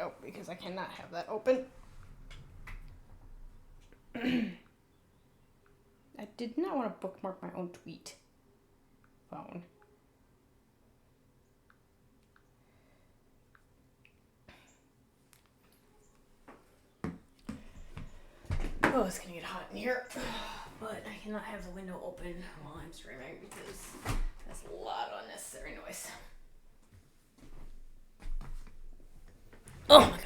out because I cannot have that open. I did not want to bookmark my own tweet phone. Oh, it's gonna get hot in here. But I cannot have the window open while I'm streaming because that's a lot of unnecessary noise. Oh my god.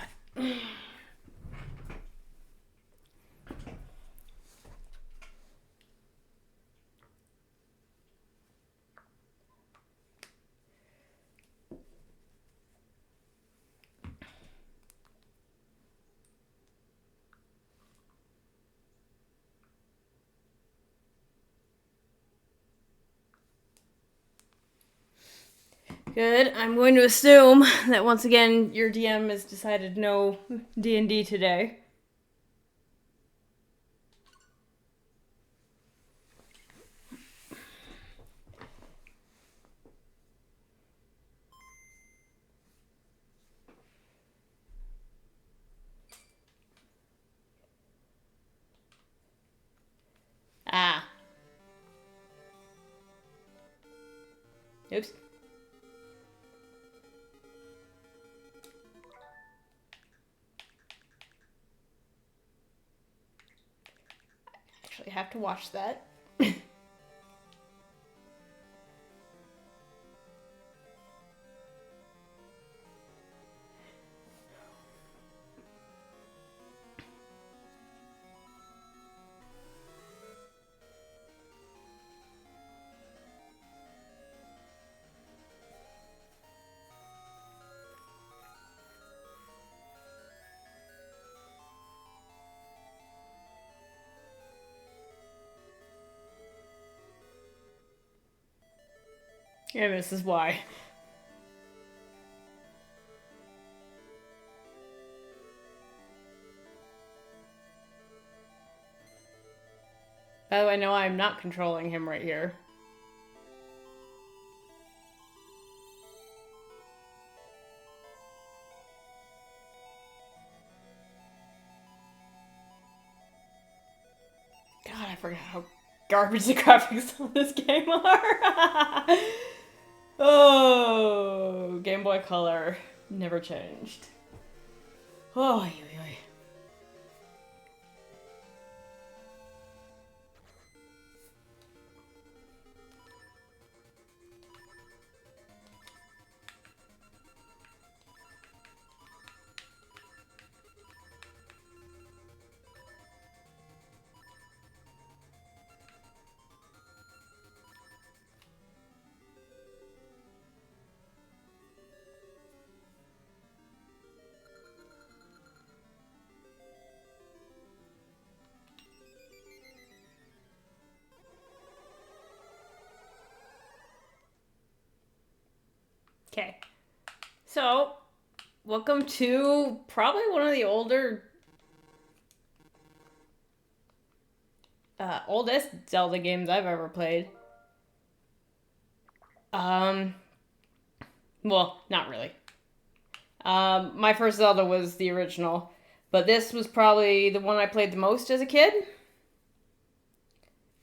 Good. I'm going to assume that once again your DM has decided no D&D today. Ah. Oops. Actually have to watch that. Yeah, this is why. By the way, no, I'm not controlling him right here. God, I forgot how garbage the graphics on this game are. Oh, Game Boy Color never changed. Oh, oy, oy. Okay, so welcome to probably one of the oldest Zelda games I've ever played. Well, not really. My first Zelda was the original, but this was probably the one I played the most as a kid.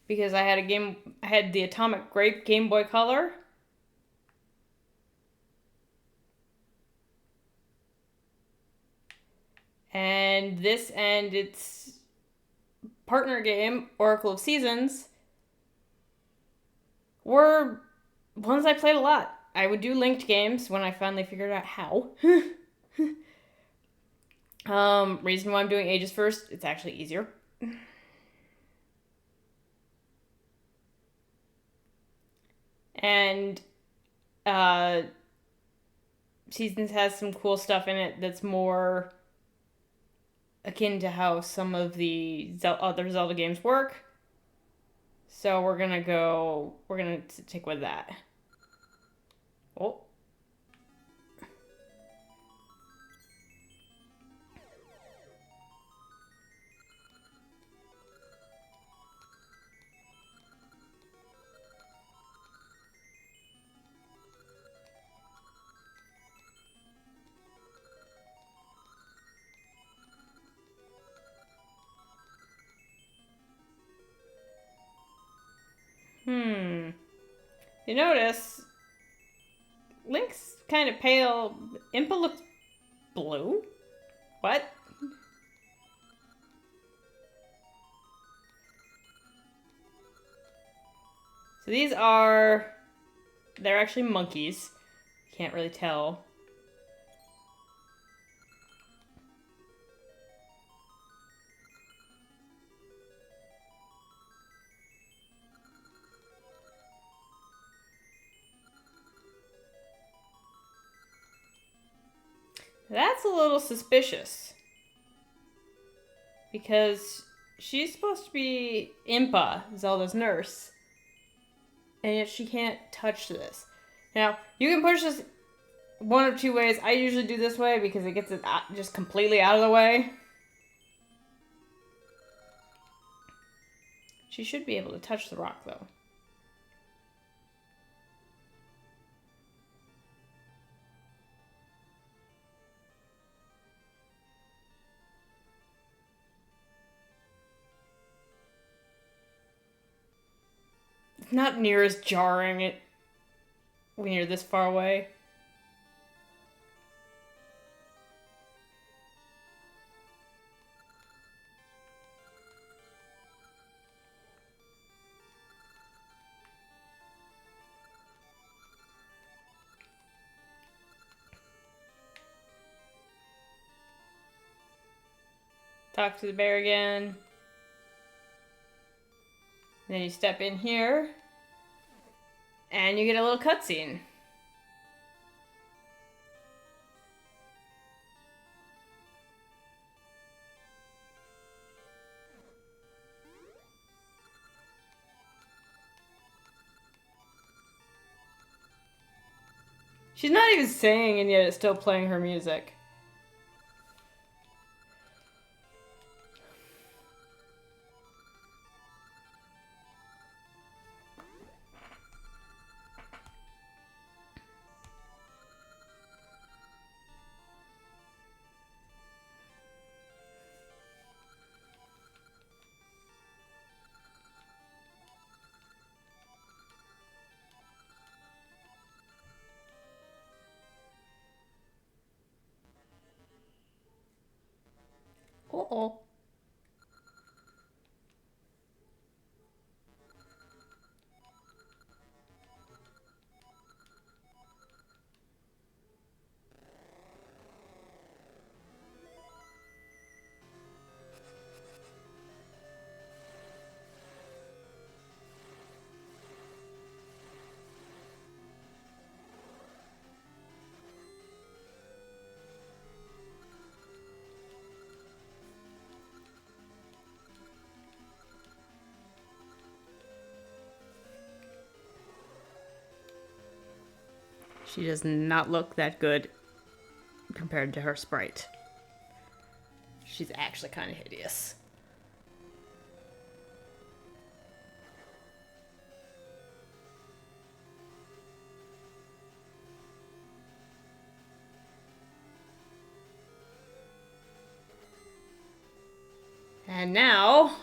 Because I had the Atomic Grape Game Boy Color. And this and its partner game, Oracle of Seasons, were ones I played a lot. I would do linked games when I finally figured out how. Reason why I'm doing Ages first, it's actually easier. And Seasons has some cool stuff in it that's more akin to how some of the other Zelda games work. So we're gonna stick with that. Oh. you notice Link's kind of pale. Impa looks blue? What? So they're actually monkeys. Can't really tell. That's a little suspicious. Because she's supposed to be Impa, Zelda's nurse. And yet she can't touch this. Now, you can push this one of two ways. I usually do this way because it gets it just completely out of the way. She should be able to touch the rock, though. It's not near as jarring when you're this far away. Talk to the bear again. Then you step in here. And you get a little cutscene. She's not even singing, and yet it's still playing her music. Uh-oh. She does not look that good compared to her sprite. She's actually kind of hideous. And now...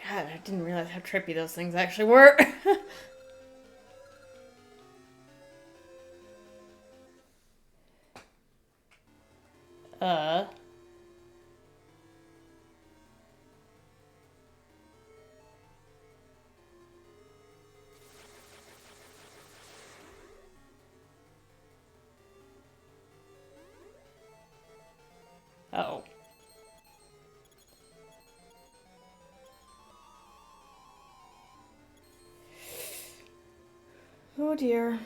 God, I didn't realize how trippy those things actually were. uh... Uh-oh. Oh dear.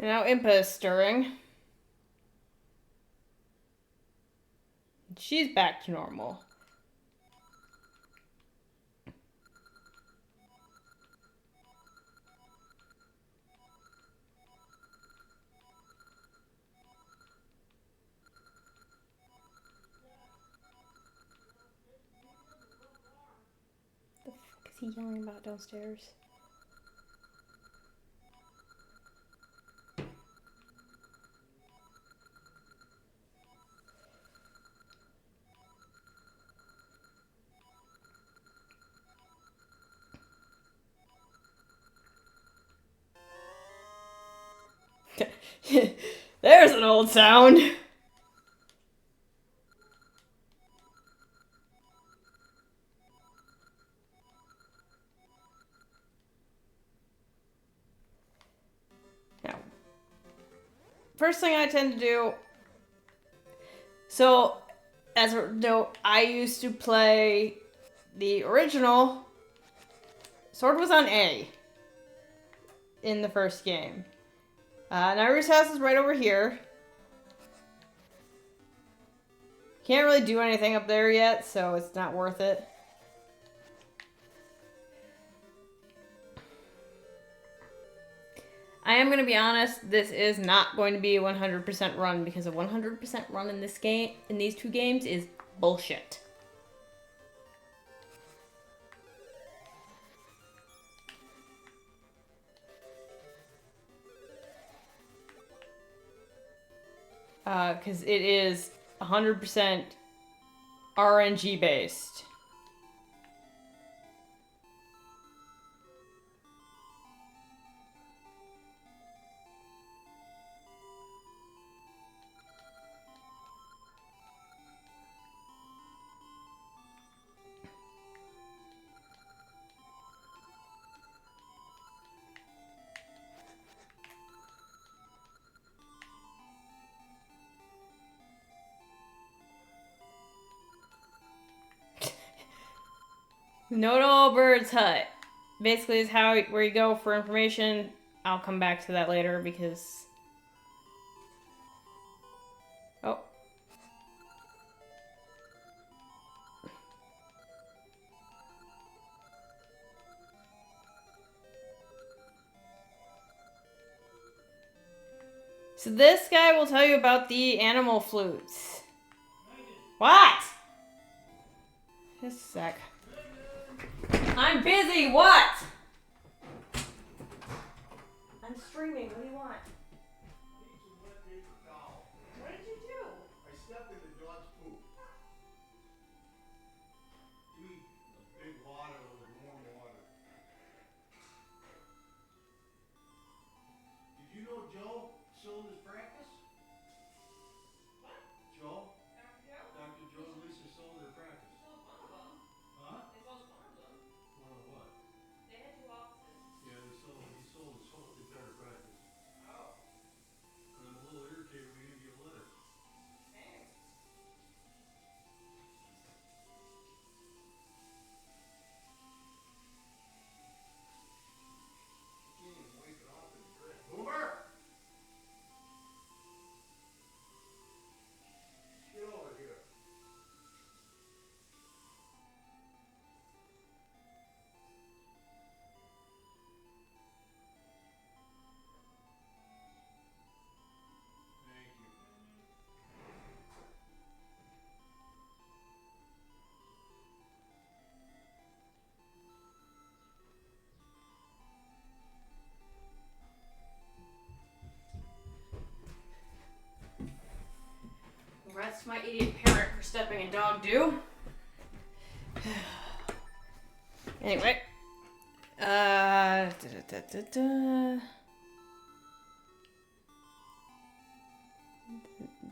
And now Impa is stirring. She's back to normal. The fuck is he yelling about downstairs? There's an old sound. Now, first thing I tend to do. So, as a note, I used to play the original. Sword was on A in the first game. Nairu's house is right over here. Can't really do anything up there yet, so it's not worth it. I am going to be honest, this is not going to be a 100% run because a 100% run in this game, in these two games, is bullshit. Because it is 100% RNG based. Notable Bird's Hut. Basically is where you go for information. I'll come back to that later because... Oh. So this guy will tell you about the animal flutes. What? Just a sec. I'm busy, what? I'm streaming, what do you want? I need some wet paper towel. What did you do? I stepped in the dog's poop. Give me a big water with warm water. Did you know Joe still in his practice? What? Joe? Dr. Joe? Dr. Joe and Lisa still in their practice. They sold one of them. Huh? They sold one of them. One of what? They had two offices. Yeah, he sold his whole entire practice. Oh. And I'm a little irritated we didn't get a letter. Thanks. I can't even wake it off and drink. Boomer! Get over here. Thank you. Congrats to my idiot parent for stepping in dog do. Anyway.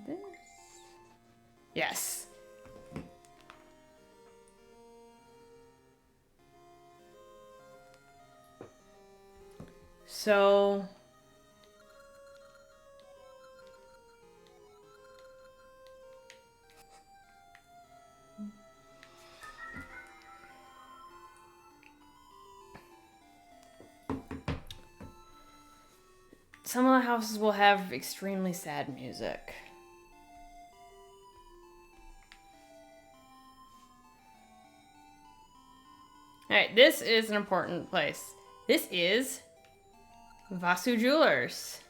This? Yes. So... some of the houses will have extremely sad music. Alright, this is an important place. This is Vasu Jewelers.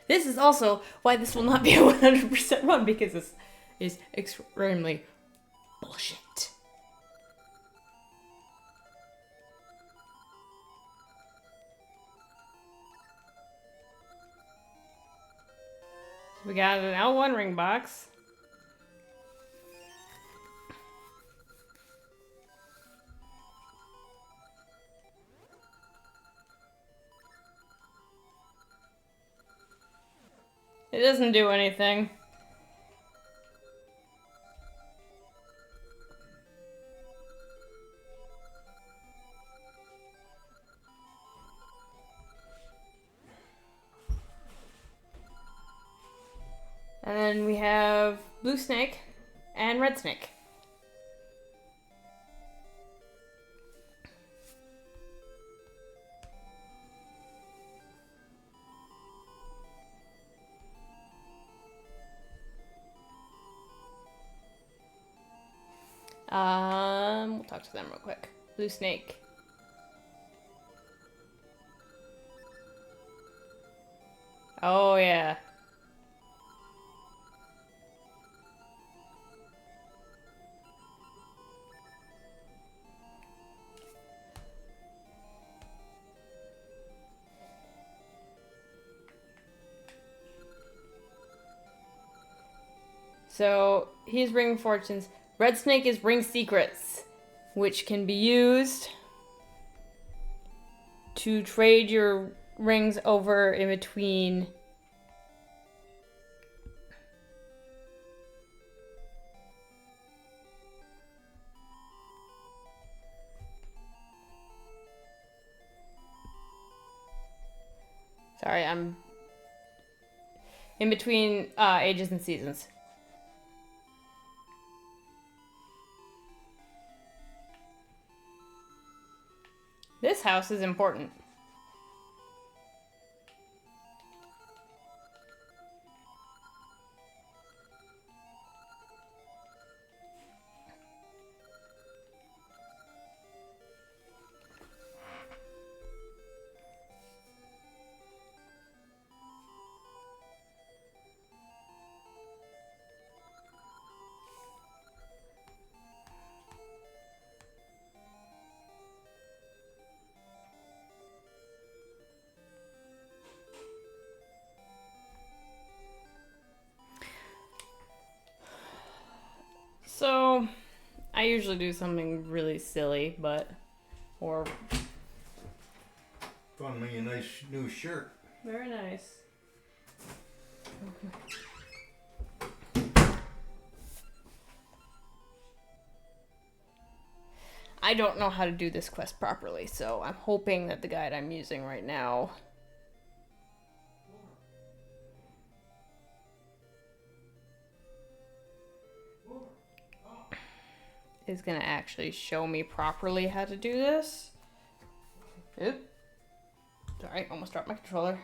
This is also why this will not be a 100% run, because this is extremely bullshit. We got an L1 ring box. It doesn't do anything. And then we have Blue Snake and Red Snake. We'll talk to them real quick. Blue Snake. Oh, yeah. So, he's Ring Fortunes. Red Snake is Ring Secrets, which can be used to trade your rings over in between. Sorry, I'm in between ages and seasons. This house is important. So, I usually do something really silly, or Found me a nice new shirt. very nice. I don't know how to do this quest properly, so I'm hoping that the guide I'm using right now is gonna actually show me properly how to do this. Oop. Sorry, almost dropped my controller.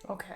Okay.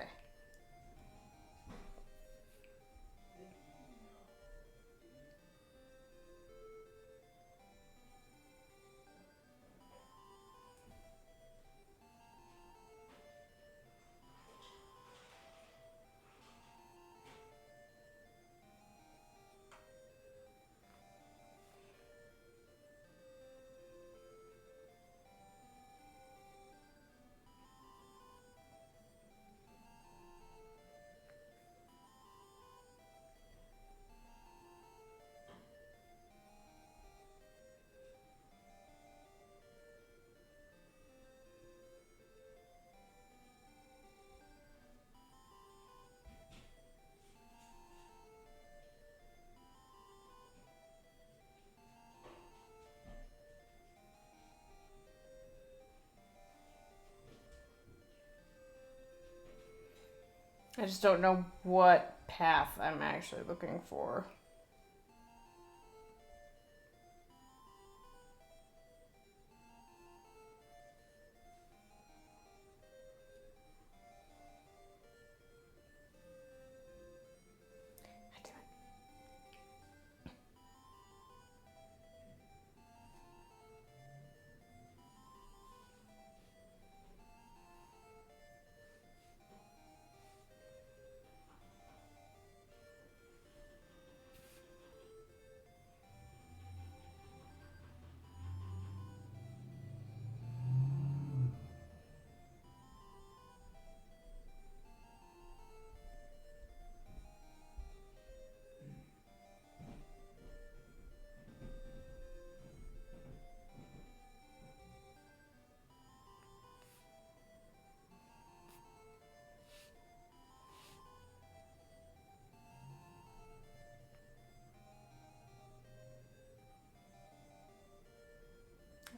I just don't know what path I'm actually looking for.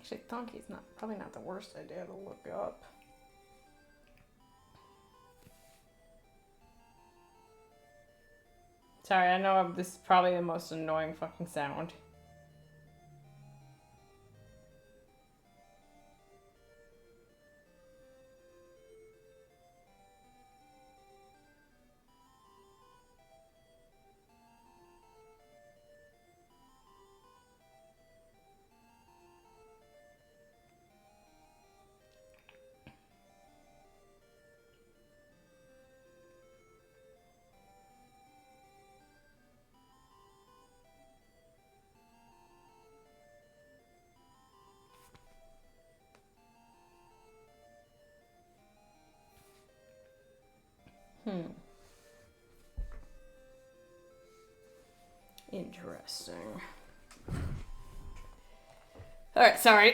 Actually, Donkey's probably not the worst idea to look up. Sorry, I know this is probably the most annoying fucking sound. Interesting. Alright, sorry.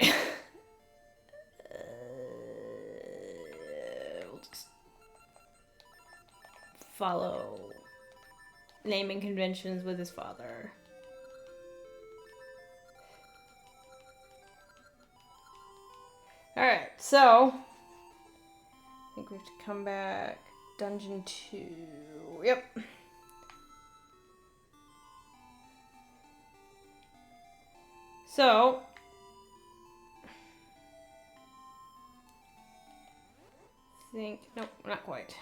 We'll just follow naming conventions with his father. Alright, so I think we have to come back. Dungeon 2. Yep. So, nope, not quite.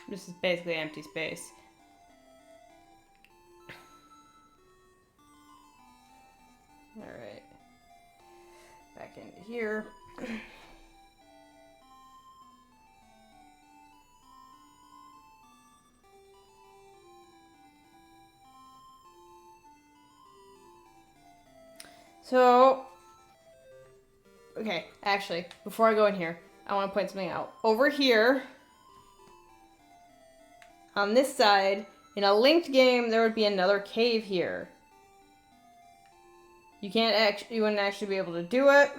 This is basically empty space. Alright. Back into here. So, okay, actually, before I go in here, I want to point something out. Over here, on this side, in a linked game, there would be another cave here. You wouldn't actually be able to do it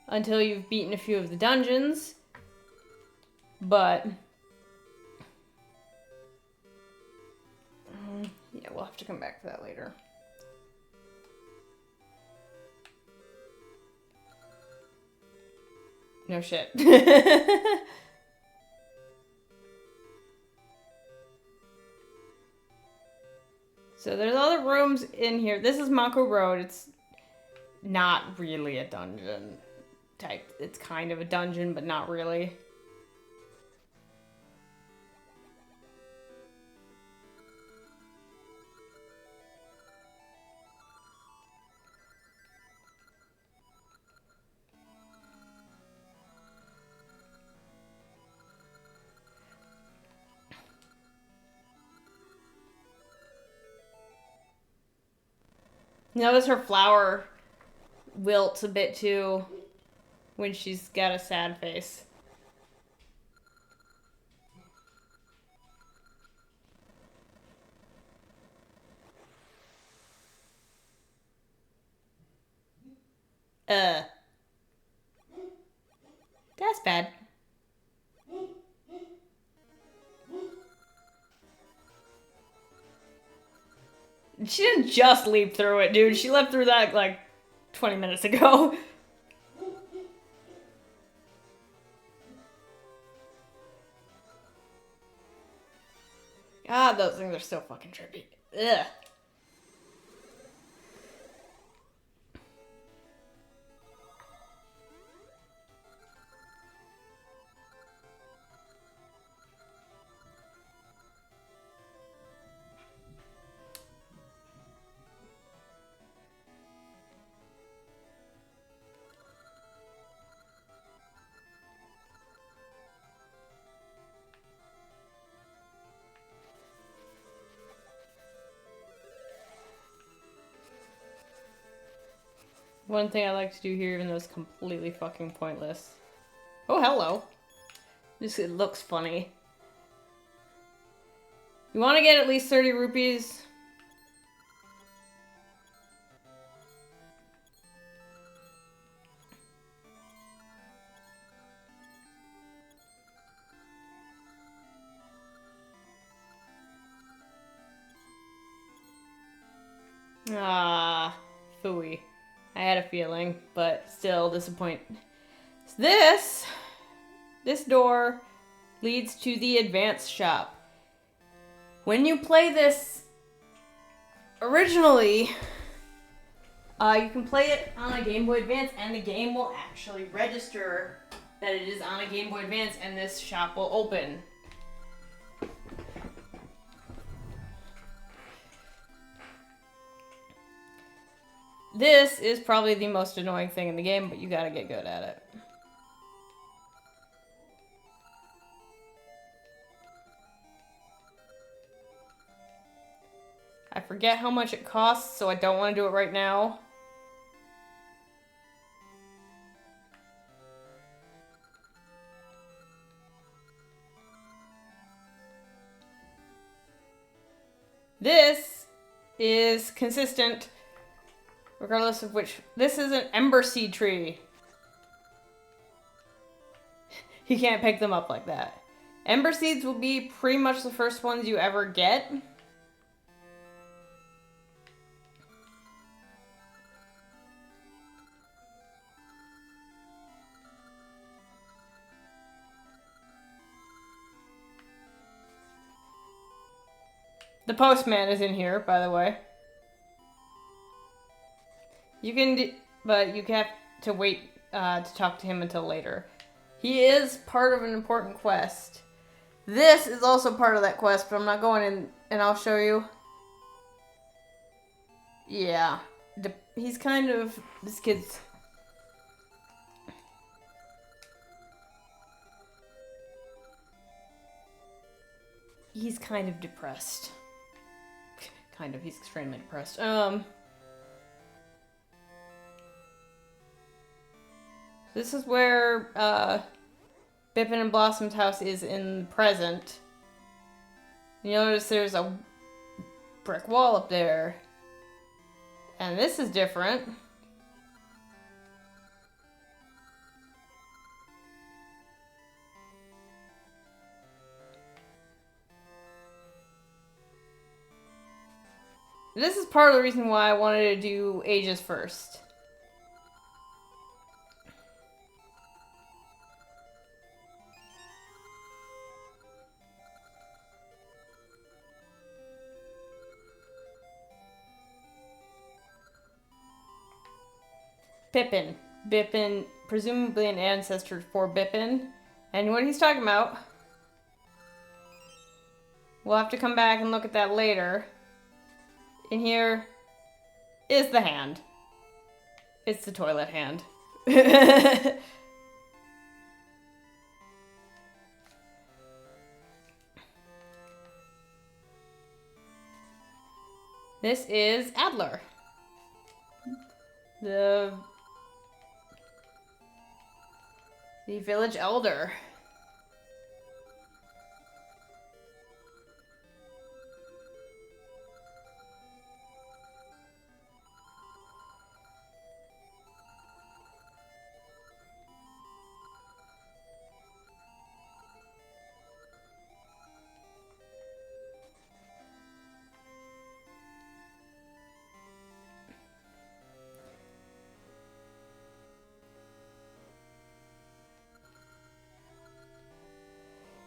until you've beaten a few of the dungeons, but yeah, we'll have to come back to that later. No shit. So there's other rooms in here. This is Mako Road. It's not really a dungeon type. It's kind of a dungeon, but not really. Notice her flower wilts a bit too when she's got a sad face. That's bad. She didn't just leap through it, dude. She leapt through that like 20 minutes ago. Ah, those things are so fucking trippy. Ugh. One thing I like to do here, even though it's completely fucking pointless. Oh, hello. Just, it looks funny. You want to get at least 30 rupees? Ah, phooey. I had a feeling, but still disappointed. This door leads to the advanced shop. When you play this originally, you can play it on a Game Boy Advance, and the game will actually register that it is on a Game Boy Advance, and this shop will open. This is probably the most annoying thing in the game, but you gotta get good at it. I forget how much it costs, so I don't want to do it right now. This is consistent, regardless of which. This is an ember seed tree. You can't pick them up like that. Ember seeds will be pretty much the first ones you ever get. The postman is in here, by the way. You can, but you have to wait to talk to him until later. He is part of an important quest. This is also part of that quest, but I'm not going in, and I'll show you. Yeah. He's kind of, this kid's... He's kind of depressed. Kind of, he's extremely depressed. This is where, Bippin and Blossom's house is in the present. You notice there's a brick wall up there. And this is different. This is part of the reason why I wanted to do Ages first. Pippin. Bippin, presumably an ancestor for Bippin. And what he's talking about, we'll have to come back and look at that later. In here is the hand. It's the toilet hand. This is Adler. The village elder.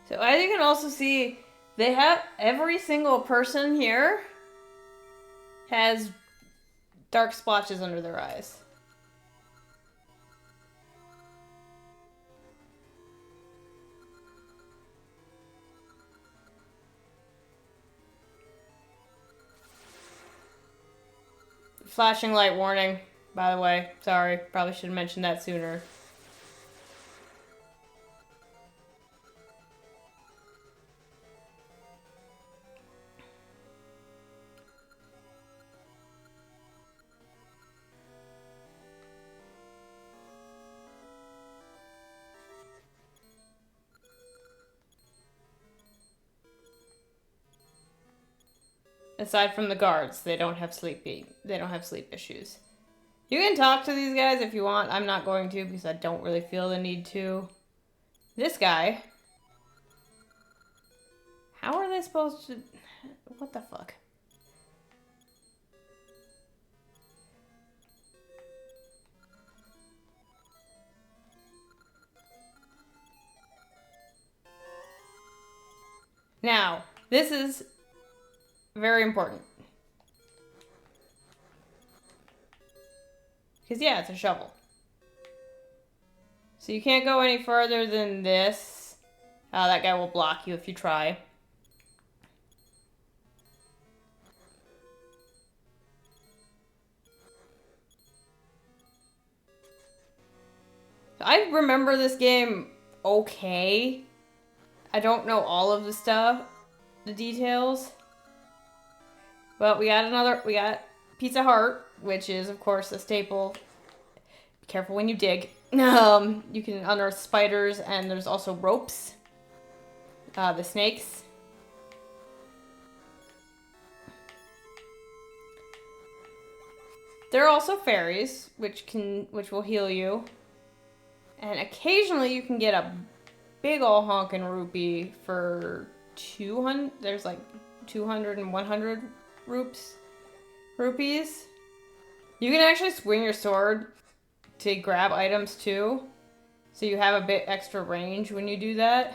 So as you can also see, They have every single person here has dark splotches under their eyes. Flashing light warning, by the way. Sorry, probably should have mentioned that sooner. Aside from the guards, they don't have sleep issues. You can talk to these guys if you want. I'm not going to because I don't really feel the need to. This guy. How are they supposed to... What the fuck? Now, this is very important. Because, yeah, it's a shovel. So you can't go any further than this. That guy will block you if you try. I remember this game okay. I don't know all of the stuff, the details. But we got Pizza Hut, which is, of course, a staple. Be careful when you dig. You can unearth spiders, and there's also ropes. The snakes. There are also fairies, which will heal you. And occasionally you can get a big ol' honkin' rupee for 200. There's like 200 and 100 rupees. You can actually swing your sword to grab items too. So you have a bit extra range when you do that.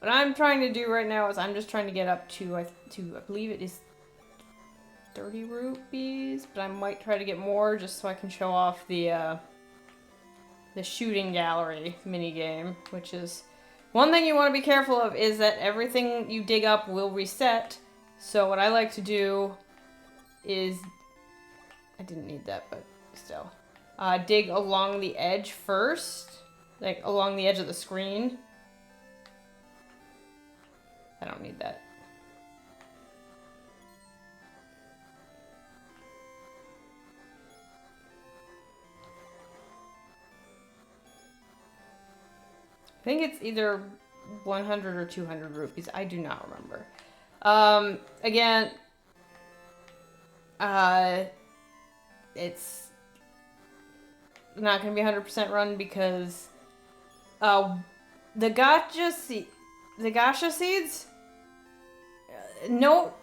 What I'm trying to do right now is I'm just trying to get up to I believe it is 30 rupees, but I might try to get more just so I can show off the shooting gallery minigame, which is one thing you want to be careful of is that everything you dig up will reset. So what I like to do is, I didn't need that, but still, dig along the edge first, like along the edge of the screen. I don't need that. I think it's either 100 or 200 rupees. I do not remember. Again, it's not going to be 100% run because the gacha seeds. Note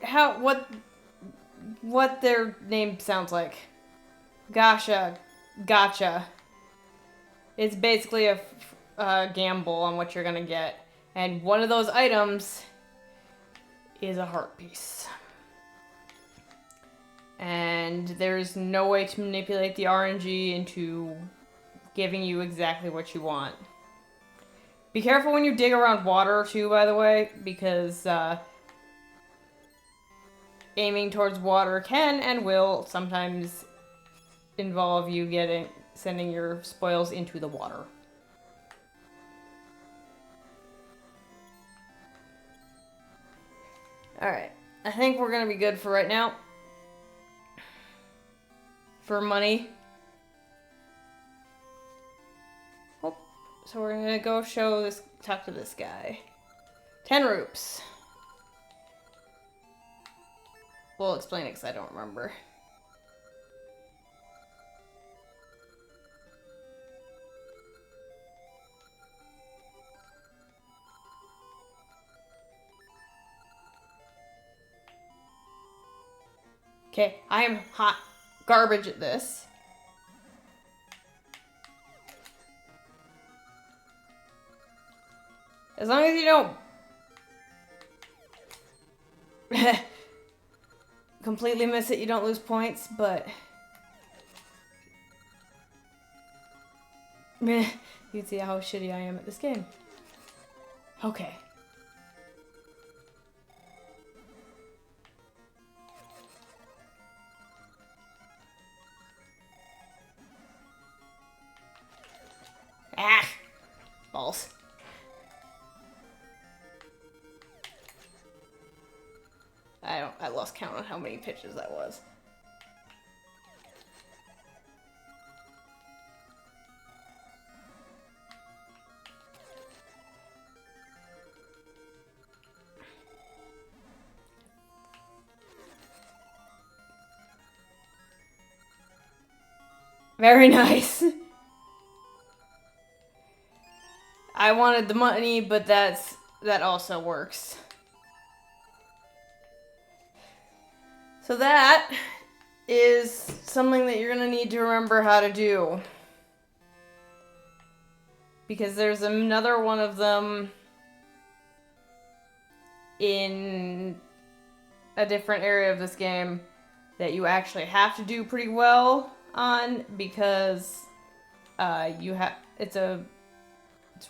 what their name sounds like. Gotcha. It's basically a gamble on what you're gonna get, and one of those items is a heart piece. And there's no way to manipulate the RNG into giving you exactly what you want. Be careful when you dig around water too, by the way, because aiming towards water can and will sometimes involve you sending your spoils into the water. Alright, I think we're gonna be good for right now. For money. Oh, so we're gonna go talk to this guy. 10 rupes. We'll explain it because I don't remember. Okay, I am hot garbage at this. As long as you don't completely miss it, you don't lose points, but you can see how shitty I am at this game. Okay. Ah! Balls. I lost count on how many pitches that was. Very nice. I wanted the money, but that also works. So that is something that you're going to need to remember how to do. Because there's another one of them in a different area of this game that you actually have to do pretty well on, because it's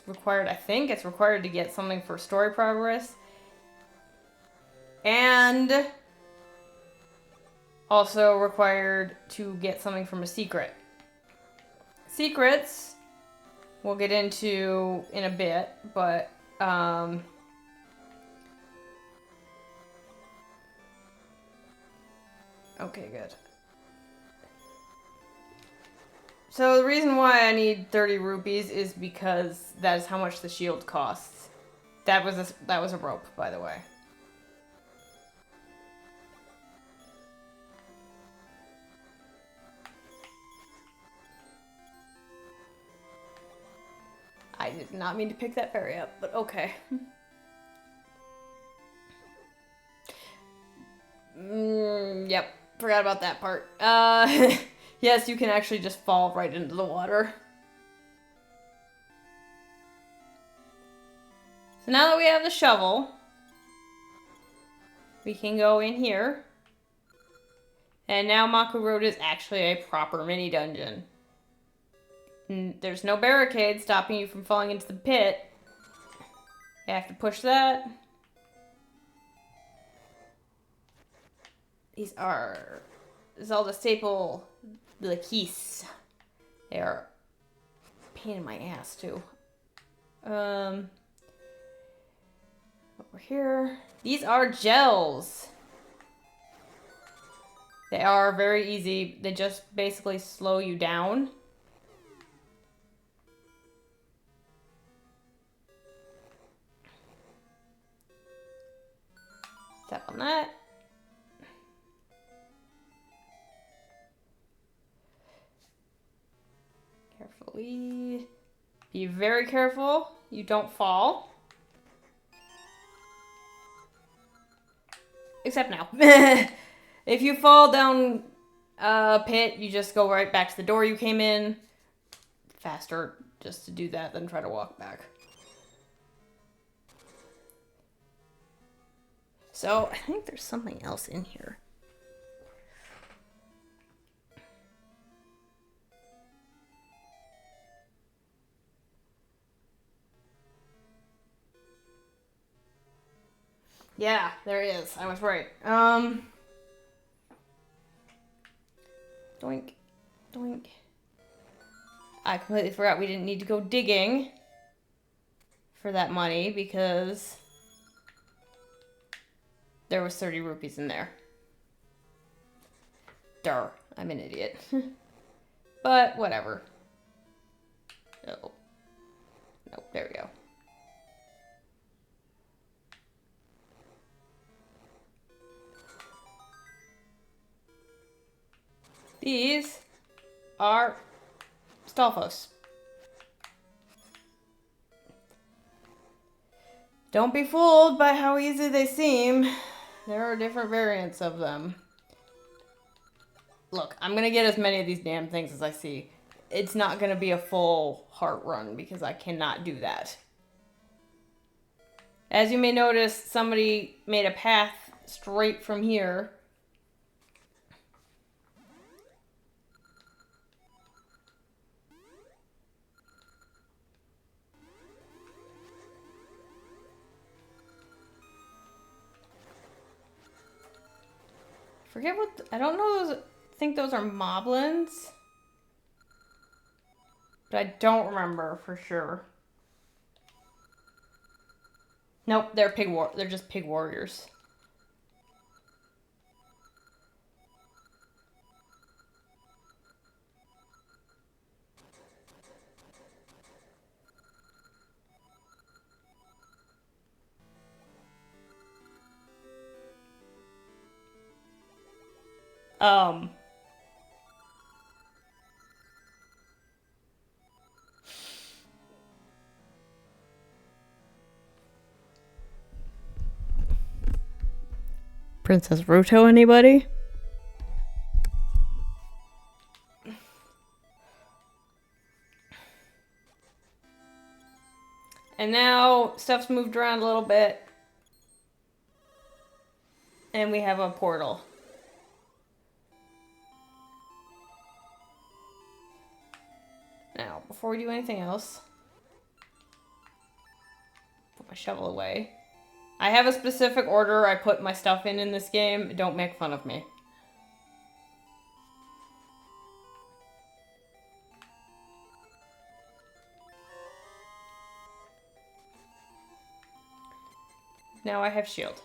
required, I think it's required to get something for story progress. And also required to get something from a secret. Secrets we'll get into in a bit, but okay, good. So the reason why I need 30 rupees is because that is how much the shield costs. That was a rope, by the way. I did not mean to pick that fairy up, but okay. Yep, forgot about that part. Yes, you can actually just fall right into the water. So now that we have the shovel, we can go in here. And now Maku Road is actually a proper mini dungeon. There's no barricade stopping you from falling into the pit. You have to push that. These are Zelda staple the keys. They are a pain in my ass too. Over here. These are gels. They are very easy. They just basically slow you down. Tap on that. Carefully. Be very careful you don't fall. Except now. If you fall down a pit, you just go right back to the door you came in. Faster just to do that than try to walk back. So, I think there's something else in here. Yeah, there is. I was right. Doink. Doink. I completely forgot we didn't need to go digging for that money because there was 30 rupees in there. Durr. I'm an idiot. But whatever. Oh. Nope, there we go. These are Stalfos. Don't be fooled by how easy they seem. There are different variants of them. Look, I'm gonna get as many of these damn things as I see. It's not gonna be a full heart run because I cannot do that. As you may notice, somebody made a path straight from here. Forget what, I don't know those, think those are moblins. But I don't remember for sure. Nope, they're they're just pig warriors. Um Princess Ruto, anybody? And now stuff's moved around a little bit. And we have a portal. Now, before we do anything else, put my shovel away. I have a specific order I put my stuff in this game. Don't make fun of me. Now I have shield.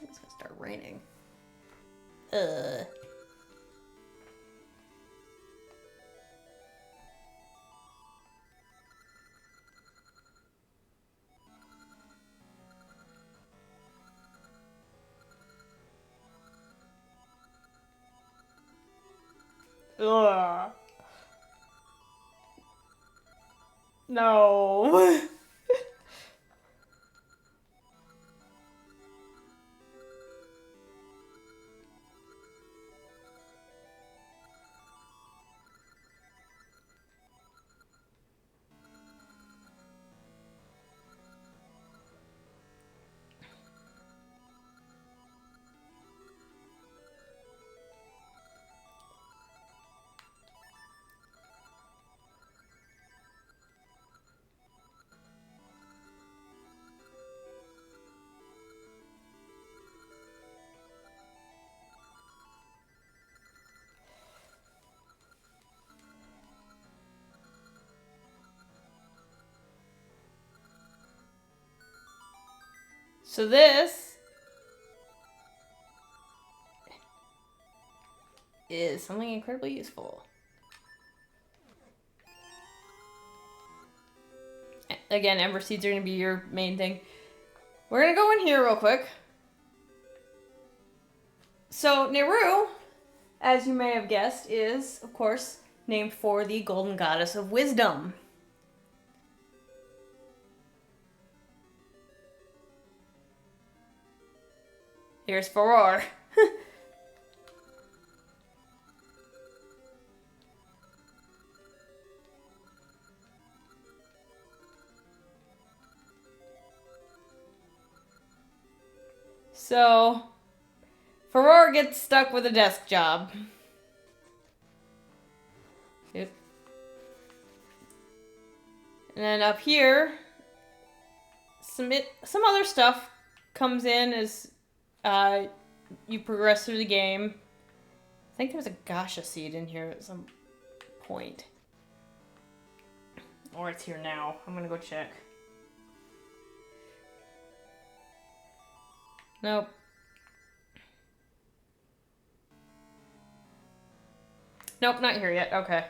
It's gonna start raining. Ugh. Ugh. No. So this is something incredibly useful. Again, Ember Seeds are going to be your main thing. We're going to go in here real quick. So Nehru, as you may have guessed, is, of course, named for the Golden Goddess of Wisdom. Here's Farrar. So, Farrar gets stuck with a desk job. Yep. And then up here, some other stuff comes in as you progress through the game. I think there was a Gasha seed in here at some point. Or it's here now. I'm gonna go check. Nope. Nope, not here yet. Okay.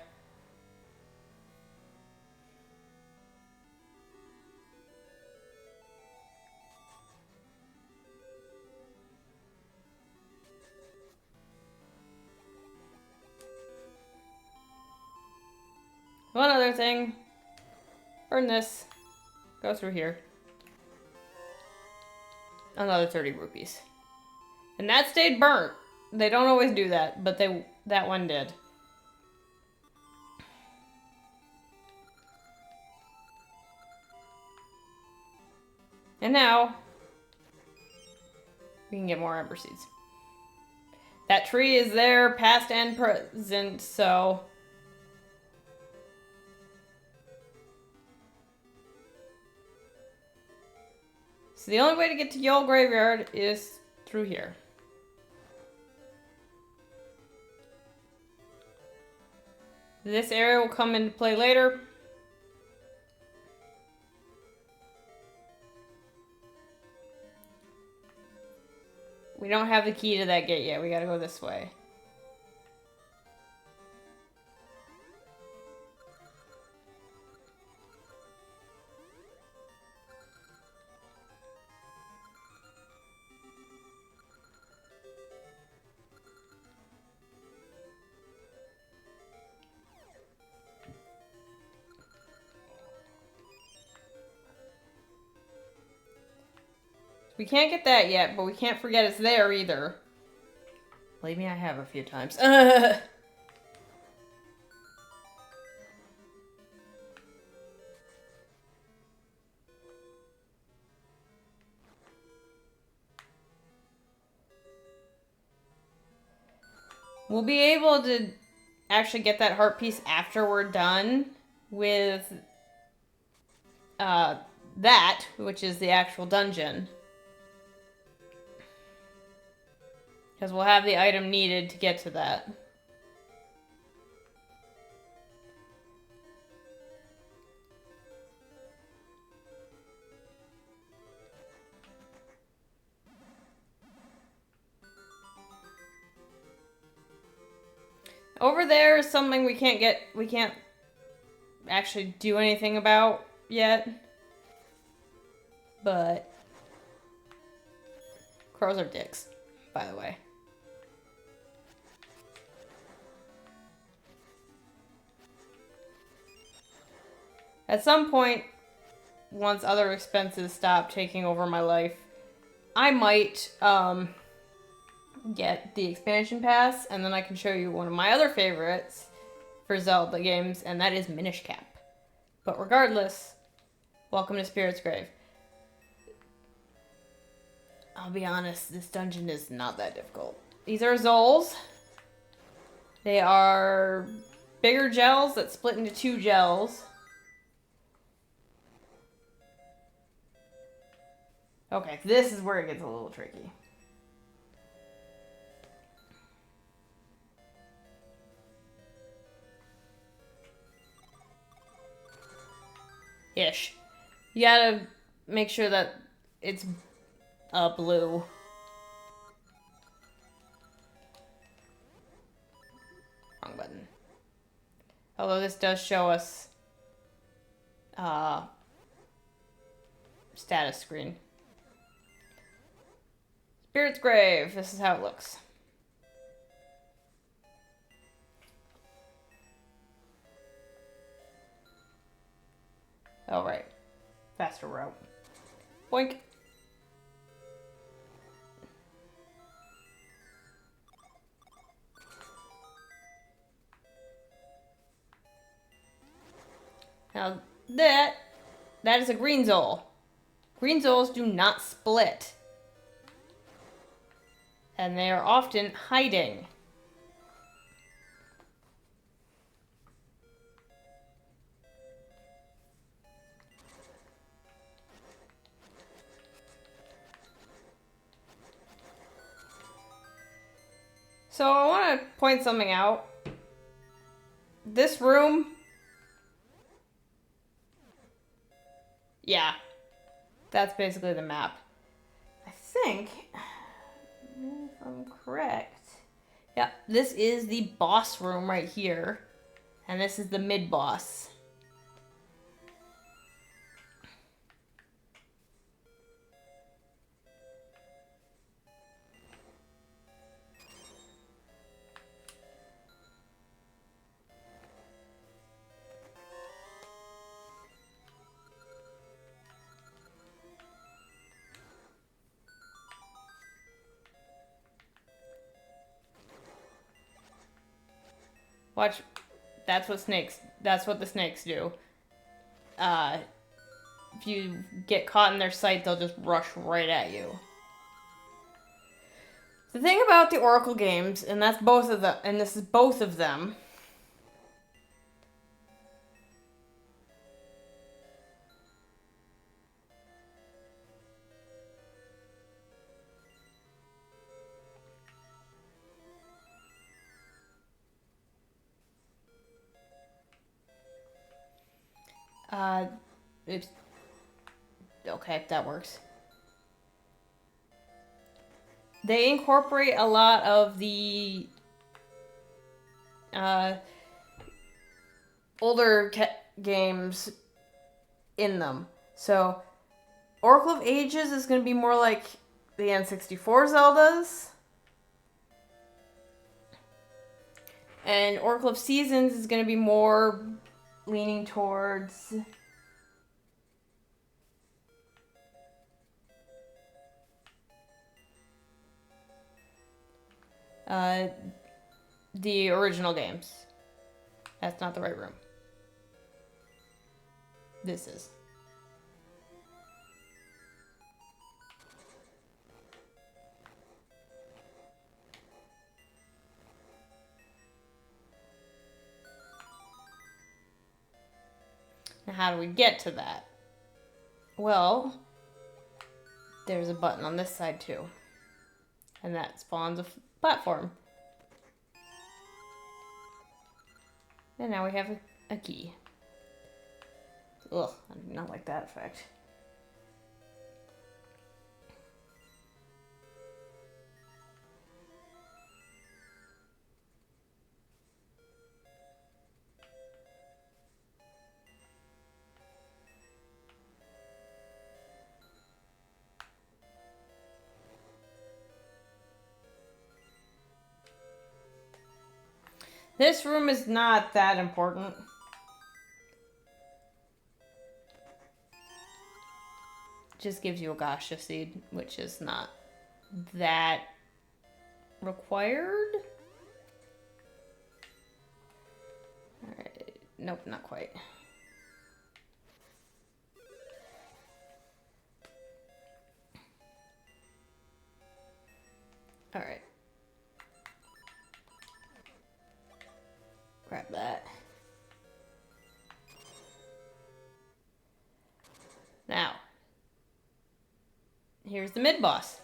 One other thing. Burn this. Go through here. Another 30 rupees. And that stayed burnt. They don't always do that, but that one did. And now we can get more Ember Seeds. That tree is there, past and present, so... So the only way to get to Yule Graveyard is through here. This area will come into play later. We don't have the key to that gate yet. We gotta go this way. We can't get that yet, but we can't forget it's there either. Believe me, I have a few times. We'll be able to actually get that heart piece after we're done with that, which is the actual dungeon. Because we'll have the item needed to get to that. Over there is something we can't actually do anything about yet. But crows are dicks, by the way. At some point, once other expenses stop taking over my life, I might get the expansion pass, and then I can show you one of my other favorites for Zelda games, and that is Minish Cap. But regardless, welcome to Spirit's Grave. I'll be honest, this dungeon is not that difficult. These are Zols. They are bigger gels that split into 2 gels. Okay, this is where it gets a little tricky. Ish. You gotta make sure that it's blue. Wrong button. Although this does show us status screen. Spirit's Grave. This is how it looks. Oh, right. Faster route. Boink. Now, that is a green Zol. Green Zols do not split. And they are often hiding. So I want to point something out. This room... Yeah. That's basically the map. I think... if I'm correct. Yeah, this is the boss room right here. And this is the mid-boss. Watch. That's what the snakes do. If you get caught in their sight, they'll just rush right at you. The thing about the Oracle games, and that's both of them, and this is both of them. Oops. Okay, that works. They incorporate a lot of the older games in them. So, Oracle of Ages is going to be more like the N64 Zeldas. And Oracle of Seasons is going to be more leaning towards the original games. That's not the right room. This is. Now, how do we get to that? Well, there's a button on this side too. And that spawns a platform. And now we have a key. Ugh, I do not like that effect. This room is not that important. Just gives you a Gasha seed, which is not that required. Alright, nope, not quite. Alright. Grab that. Now, here's the mid-boss.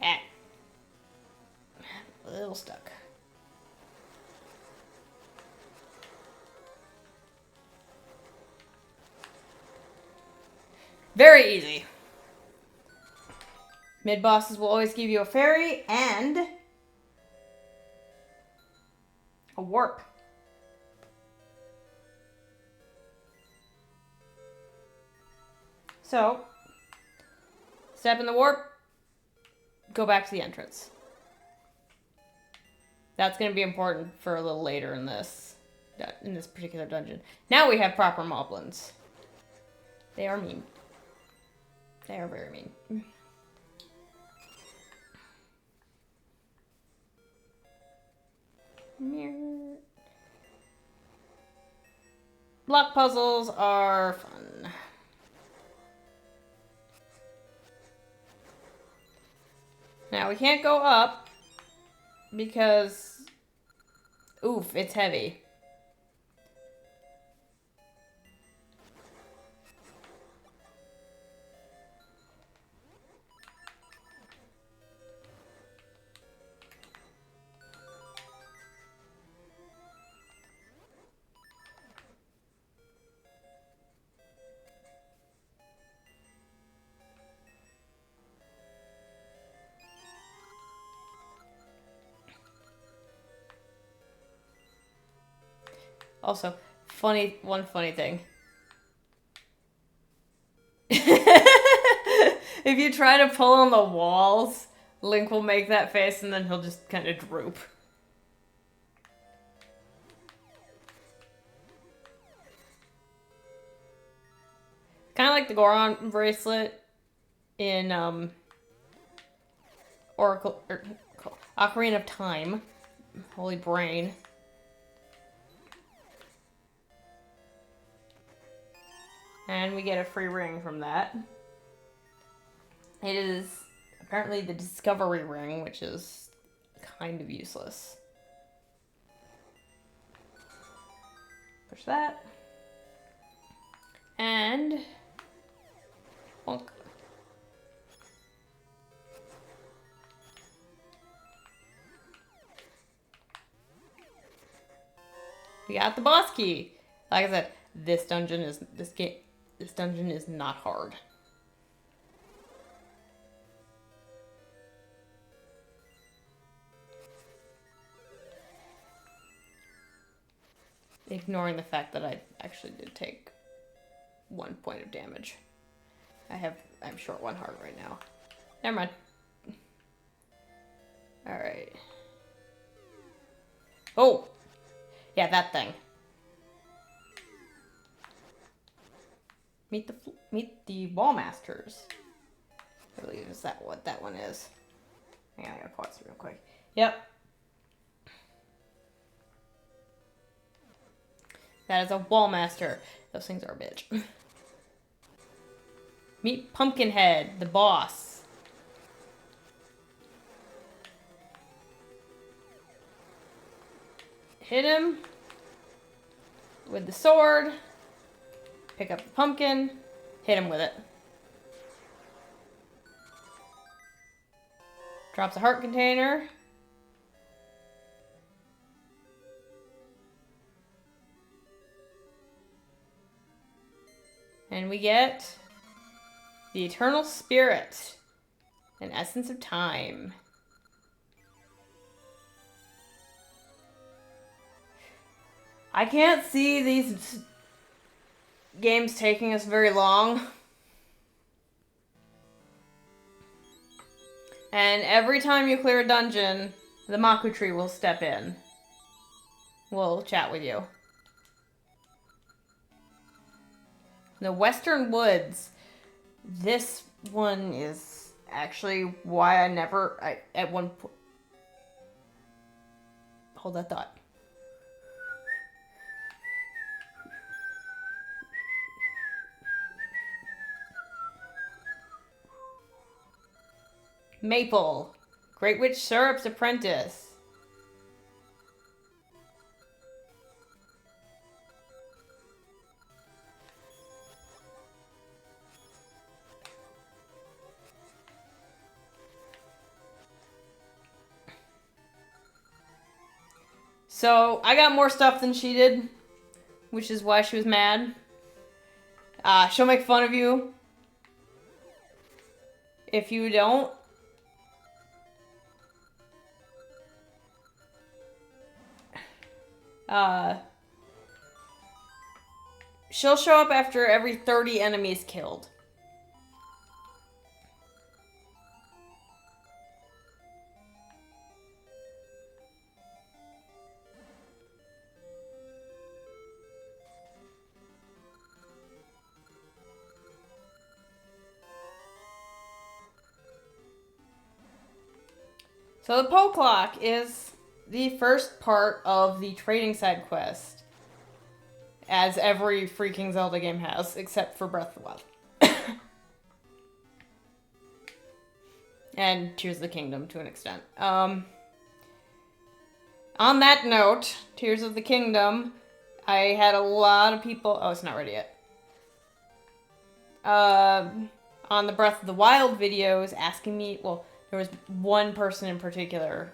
A little stuck. Very easy. Mid-bosses will always give you a fairy and a warp. So, step in the warp, go back to the entrance. That's going to be important for a little later in this particular dungeon. Now we have proper moblins. They are mean. They are very mean. Mirror. Block puzzles are fun. Now we can't go up because, oof, it's heavy. Also, one funny thing. If you try to pull on the walls, Link will make that face and then he'll just kind of droop. Kind of like the Goron bracelet in Ocarina of Time. Holy brain. And we get a free ring from that. It is apparently the discovery ring, which is kind of useless. Push that. And bonk. We got the boss key. Like I said, this dungeon is not hard. Ignoring the fact that I actually did take 1 point of damage. I'm short 1 heart right now. Never mind. Alright. Oh! Yeah, that thing. Meet the wall masters. I believe is that what that one is. Hang on, I gotta pause real quick. Yep. That is a wall master. Those things are a bitch. Meet Pumpkinhead, the boss. Hit him with the sword. Pick up the pumpkin. Hit him with it. Drops a heart container. And we get the Eternal Spirit, an essence of time. I can't see these games taking us very long. And every time you clear a dungeon, the Maku tree will step in. We'll chat with you. The Western Woods. This one is actually why at one point... Hold that thought. Maple. Great Witch Syrup's apprentice. So, I got more stuff than she did, which is why she was mad. She'll make fun of you if you don't. She'll show up after every 30 enemies killed. So the Poe Clock is the first part of the trading side quest, as every freaking Zelda game has, except for Breath of the Wild. And Tears of the Kingdom, to an extent. On that note, Tears of the Kingdom, I had a lot of people... Oh, it's not ready yet. On the Breath of the Wild videos, asking me... Well, there was one person in particular,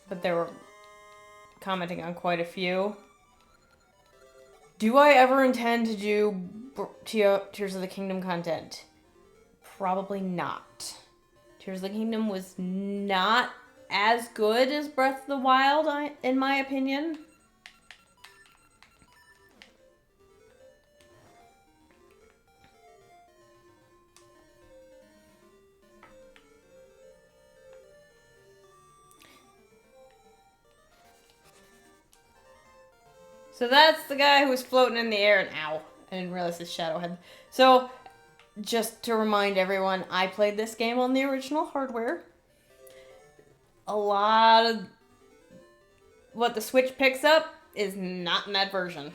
but they were commenting on quite a few. Do I ever intend to do Tears of the Kingdom content? Probably not. Tears of the Kingdom was not as good as Breath of the Wild, in my opinion. So that's the guy who was floating in the air, and ow, I didn't realize his shadow had... So, just to remind everyone, I played this game on the original hardware. A lot of what the Switch picks up is not in that version.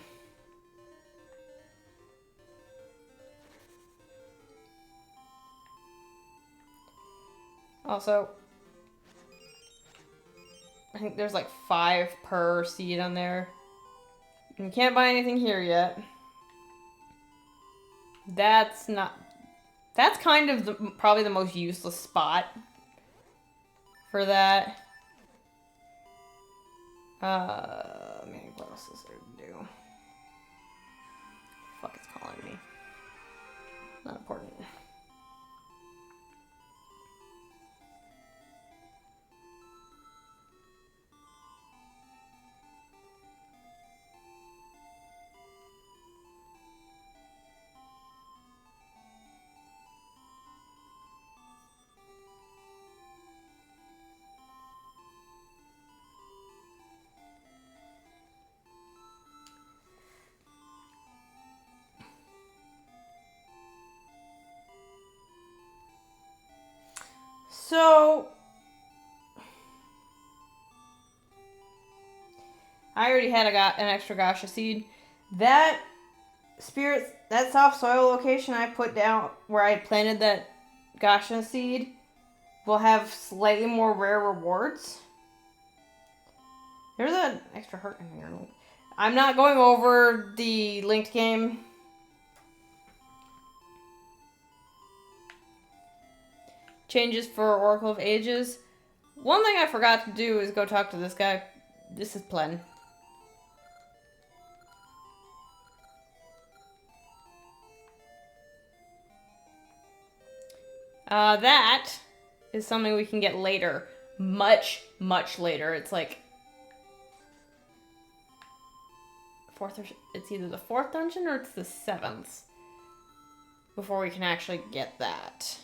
Also, I think there's like 5 per seed on there. And you can't buy anything here yet. That's kind of probably the most useless spot for that. Man, what else is there to do? Fuck, it's calling me. Not important. So, I already had an extra Gasha seed. That that soft soil location I put down where I planted that Gasha seed will have slightly more rare rewards. There's an extra hurt in here. I'm not going over the linked game. Changes for Oracle of Ages. One thing I forgot to do is go talk to this guy. This is Plen. That is something we can get later. Much, much later. It's like it's either the 4th dungeon or it's the 7th before we can actually get that.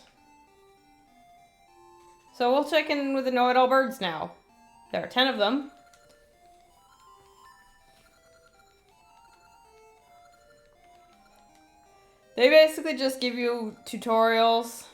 So we'll check in with the know-it-all birds now. There are 10 of them. They basically just give you tutorials.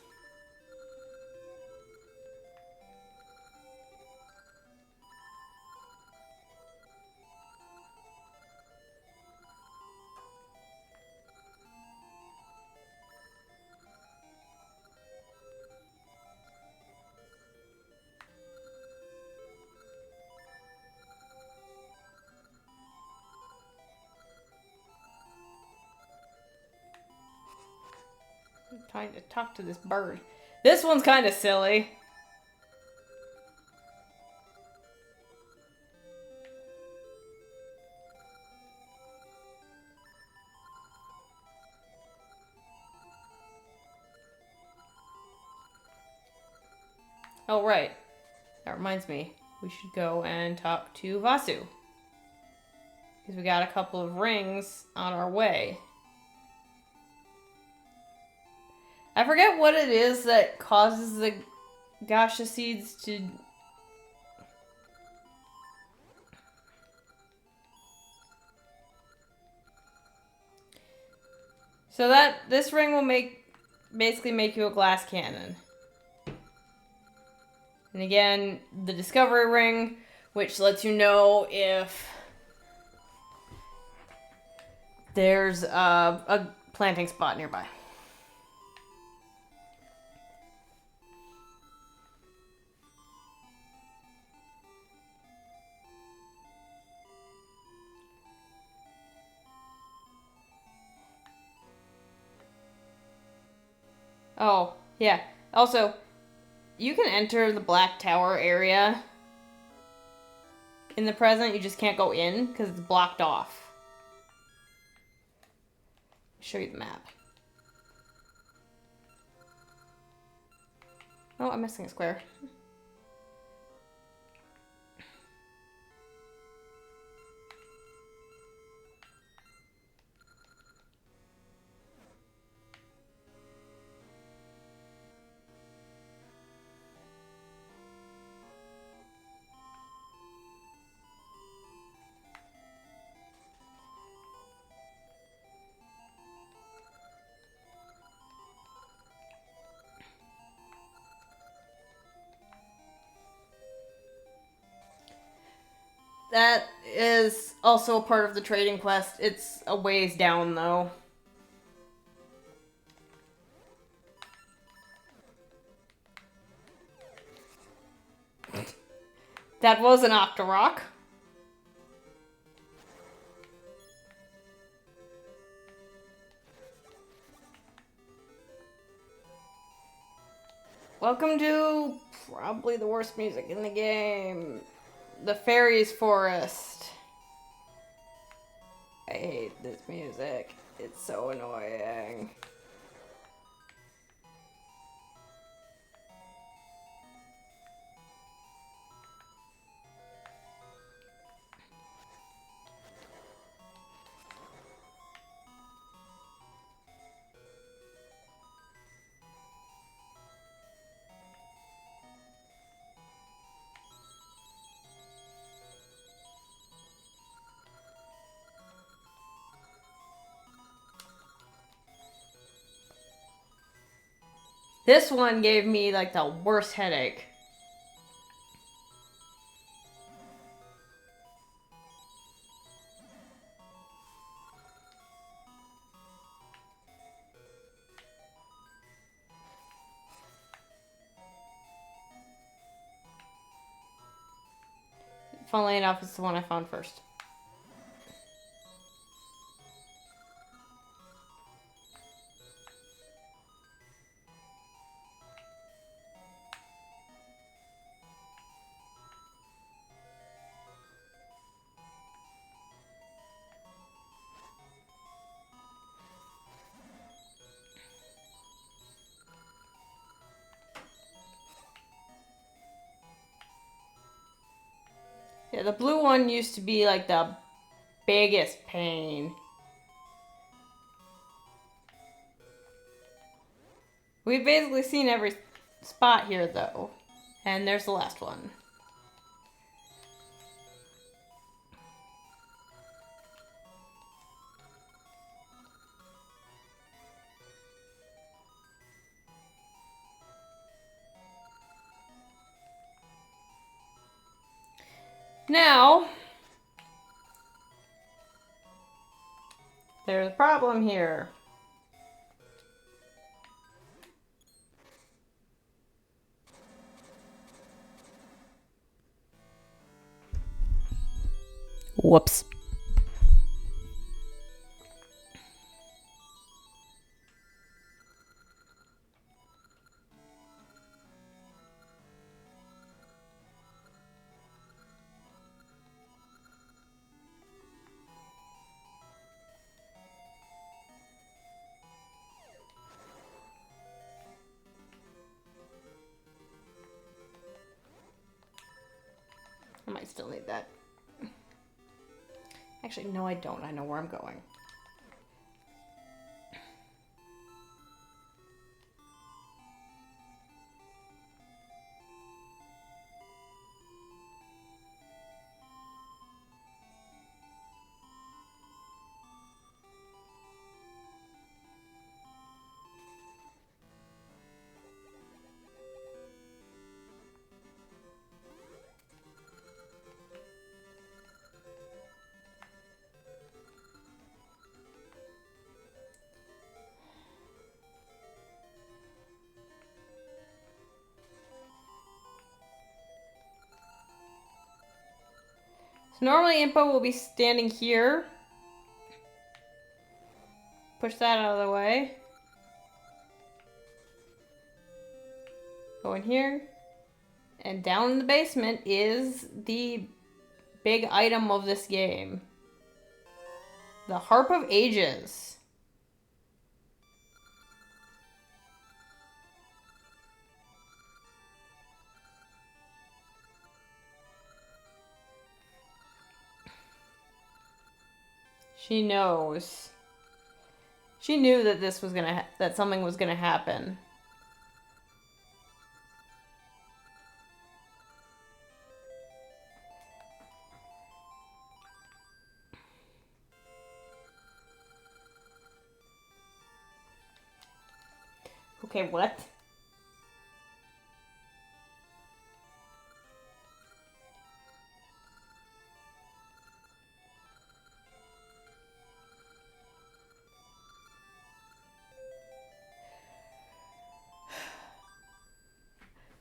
I'm trying to talk to this bird. This one's kind of silly. Oh, right. That reminds me. We should go and talk to Vasu. Because we got a couple of rings on our way. I forget what it is that causes the Gasha seeds to... So this ring will basically make you a glass cannon. And again, the discovery ring, which lets you know if there's a planting spot nearby. Oh, yeah. Also, you can enter the Black Tower area in the present. You just can't go in because it's blocked off. I'll show you the map. Oh, I'm missing a square. That is also a part of the trading quest. It's a ways down, though. That was an Octorok. Welcome to probably the worst music in the game. The Fairies Forest. I hate this music. It's so annoying. This one gave me like the worst headache. Funnily enough, it's the one I found first. Yeah, the blue one used to be like the biggest pain. We've basically seen every spot here though. And there's the last one. Now, there's a problem here. Whoops. I might still need that. Actually, no, I don't. I know where I'm going. So normally Impa will be standing here. Push that out of the way. Go in here. And down in the basement is the big item of this game. The Harp of Ages. She knows. She knew that this was gonna that something was gonna happen. Okay, what?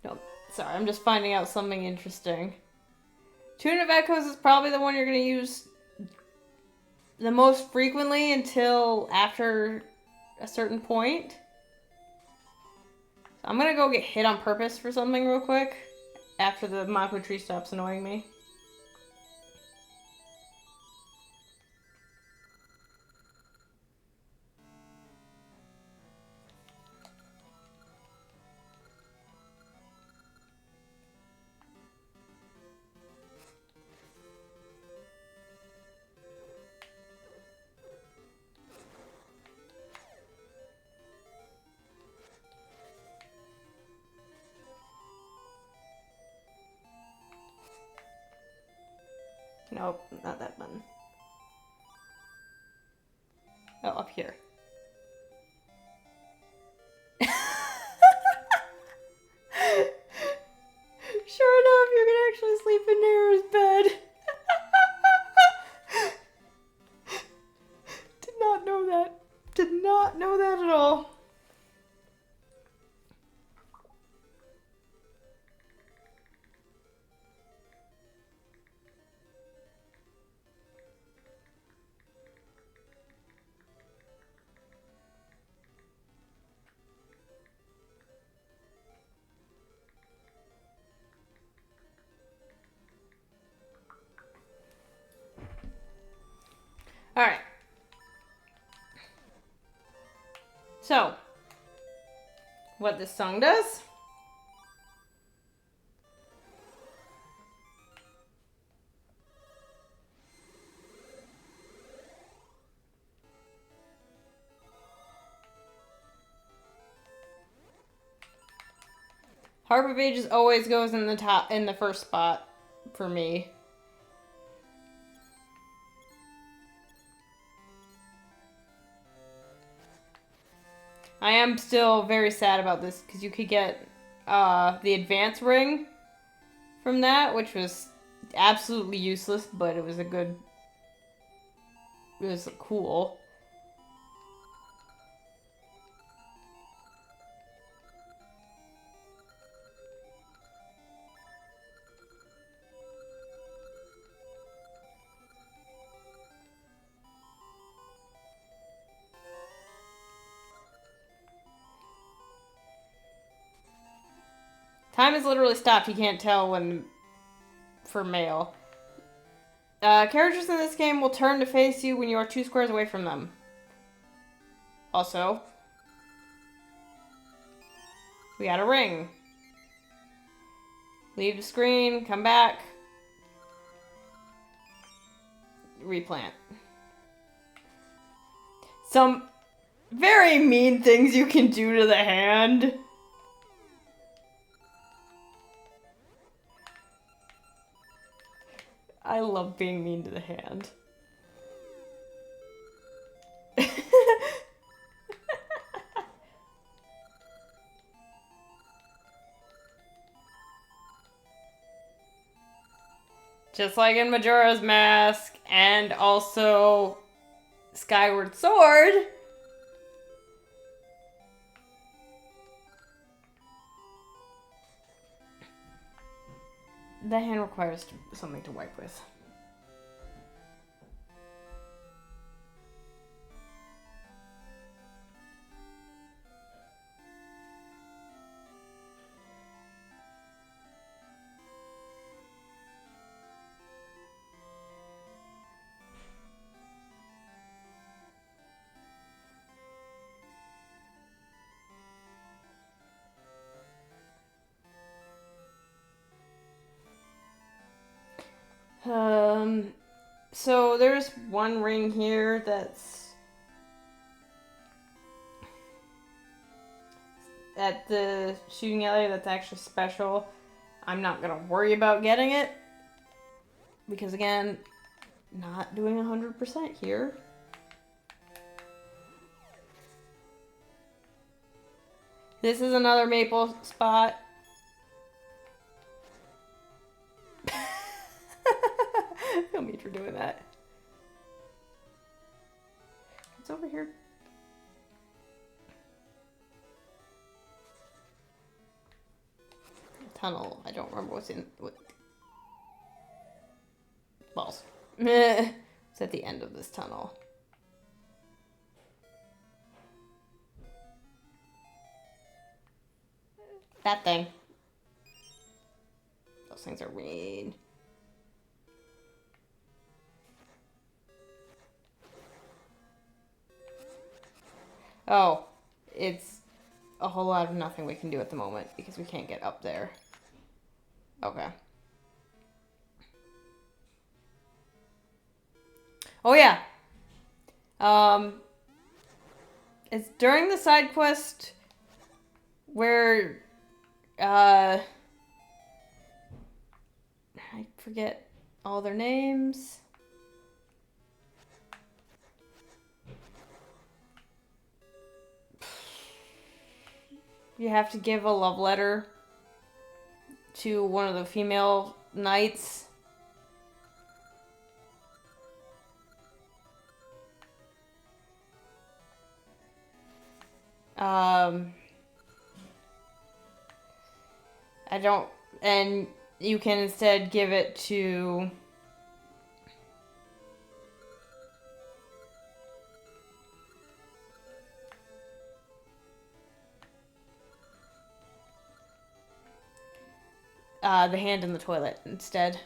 No, sorry, I'm just finding out something interesting. Tune of Echoes is probably the one you're going to use the most frequently until after a certain point. So I'm going to go get hit on purpose for something real quick after the Mako tree stops annoying me. Nope, not that button. Oh, up here. Sure enough, you're gonna actually sleep in Nara's bed. Did not know that. Did not know that at all. Alright. So, what this song does. Harp of Ages always goes in the first spot for me. I am still very sad about this because you could get the advance ring from that, which was absolutely useless, but it was it was cool. Time is literally stopped. You can't tell when for male. Characters in this game will turn to face you when you are 2 squares away from them. Also, we got a ring. Leave the screen, come back. Replant. Some very mean things you can do to the hand. I love being mean to the hand. Just like in Majora's Mask and also Skyward Sword. The hand requires something to wipe with. So there's one ring here that's at the shooting area that's actually special. I'm not gonna worry about getting it because again, not doing 100% here. This is another maple spot. Feel me for doing that. It's over here. Tunnel. I don't remember what's in. What? Balls. It's at the end of this tunnel. That thing. Those things are weird. Oh, it's a whole lot of nothing we can do at the moment because we can't get up there. Okay. Oh yeah. It's during the side quest where I forget all their names. You have to give a love letter to one of the female knights. I don't, and you can instead give it to the hand in the toilet instead.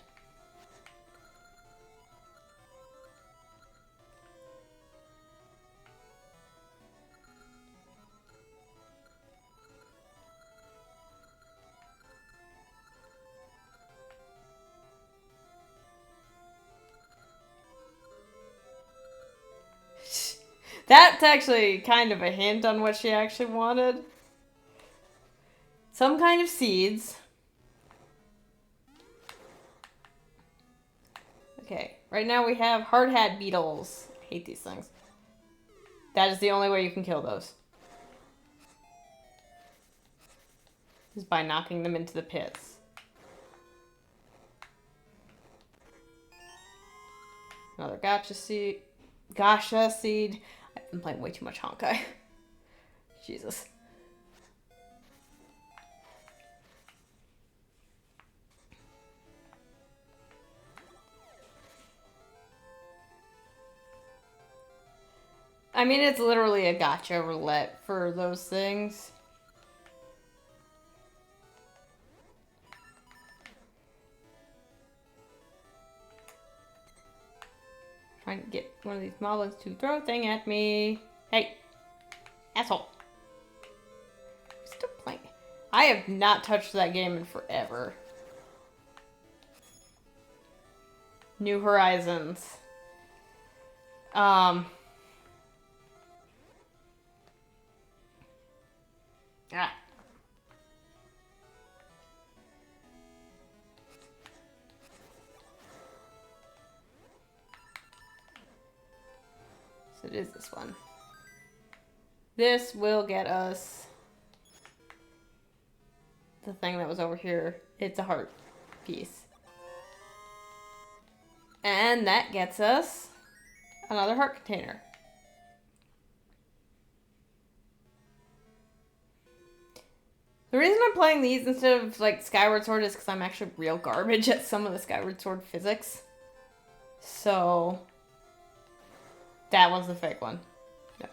That's actually kind of a hint on what she actually wanted. Some kind of seeds. Okay, right now we have hard hat beetles. I hate these things. That is the only way you can kill those. Is by knocking them into the pits. Another gotcha seed. Gasha seed. I've been playing way too much Honkai. Jesus. I mean, it's literally a gotcha roulette for those things. Trying to get one of these moblins to throw a thing at me. Hey, asshole. Still playing. I have not touched that game in forever. New Horizons. Ah. So it is this one. This will get us the thing that was over here. It's a heart piece. And that gets us another heart container. The reason I'm playing these instead of like Skyward Sword is because I'm actually real garbage at some of the Skyward Sword physics. So that was the fake one. No.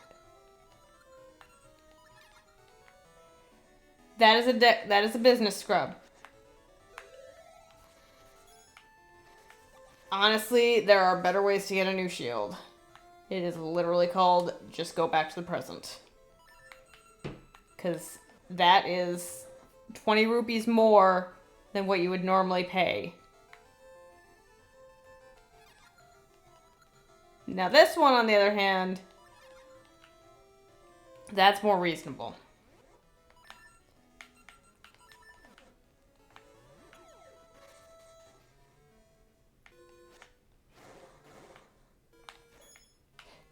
That is a business scrub. Honestly, there are better ways to get a new shield. It is literally called just go back to the present. Because that is 20 rupees more than what you would normally pay. Now this one, on the other hand, that's more reasonable.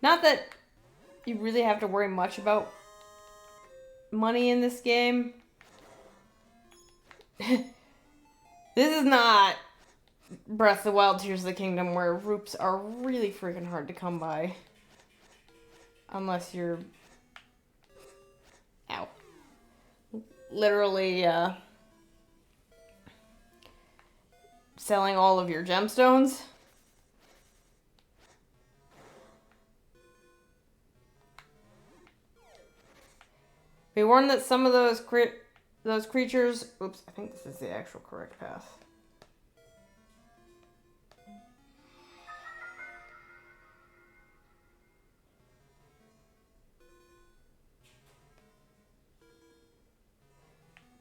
Not that you really have to worry much about money in this game. This is not Breath of the Wild Tears of the Kingdom where roops are really freaking hard to come by. Unless you're... Ow. Literally, selling all of your gemstones. warned that some of those creatures... Oops, I think this is the actual correct path.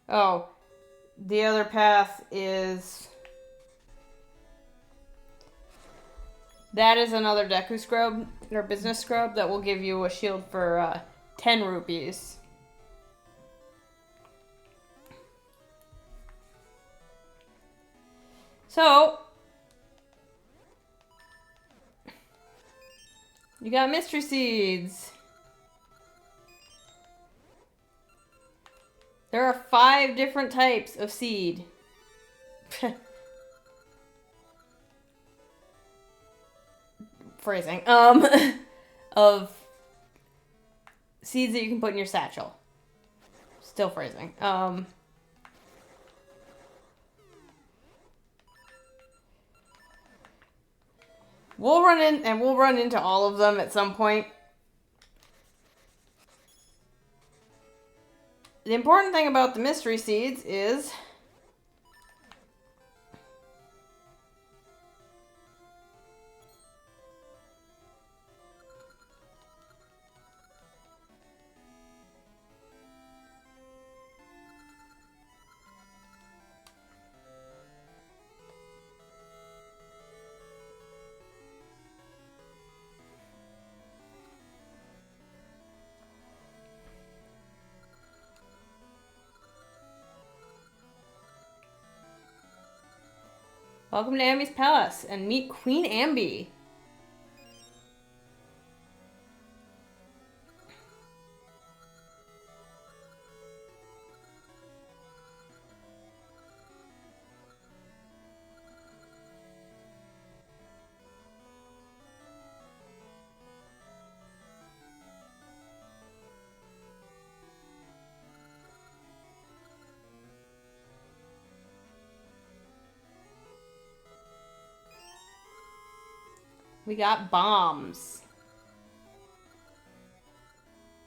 Oh, the other path is... That is another Deku scrub, or business scrub, that will give you a shield for 10 rupees. So, you got mystery seeds. There are 5 different types of seed. Phrasing. Of seeds that you can put in your satchel. Still phrasing. We'll run into all of them at some point. The important thing about the mystery seeds is welcome to Ambi's Palace and meet Queen Ambi. We got bombs.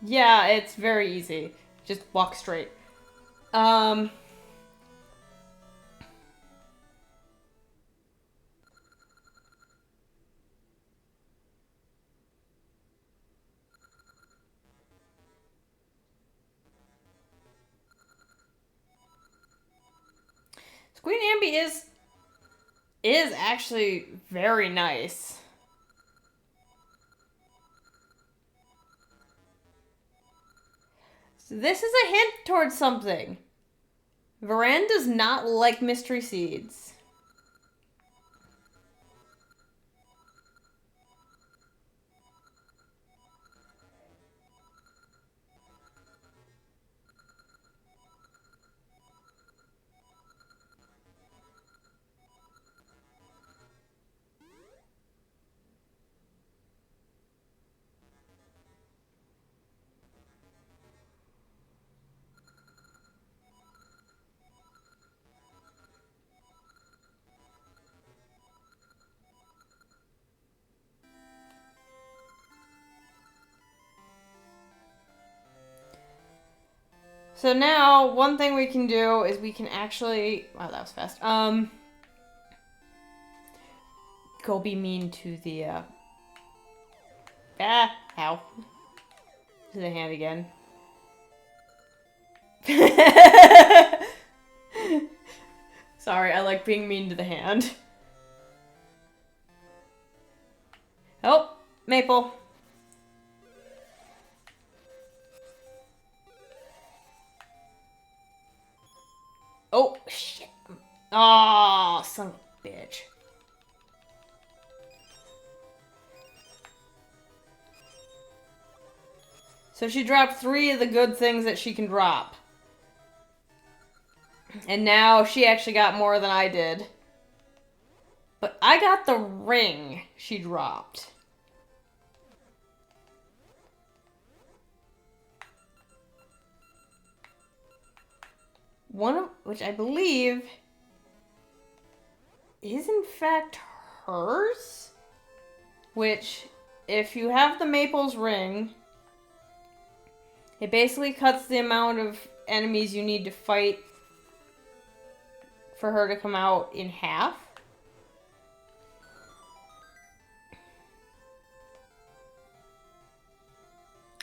Yeah, it's very easy. Just walk straight. Queen Ambi is actually very nice. So this is a hint towards something. Varan does not like mystery seeds. So now, one thing we can do is we can actually... Wow, that was fast. Go be mean to the, ow. To the hand again. Sorry, I like being mean to the hand. Oh, Maple. Oh, shit. Oh, son of a bitch. So she dropped 3 of the good things that she can drop. And now she actually got more than I did. But I got the ring she dropped. One of which I believe is in fact hers. Which, if you have the Maple's ring It basically cuts the amount of enemies you need to fight for her to come out in half.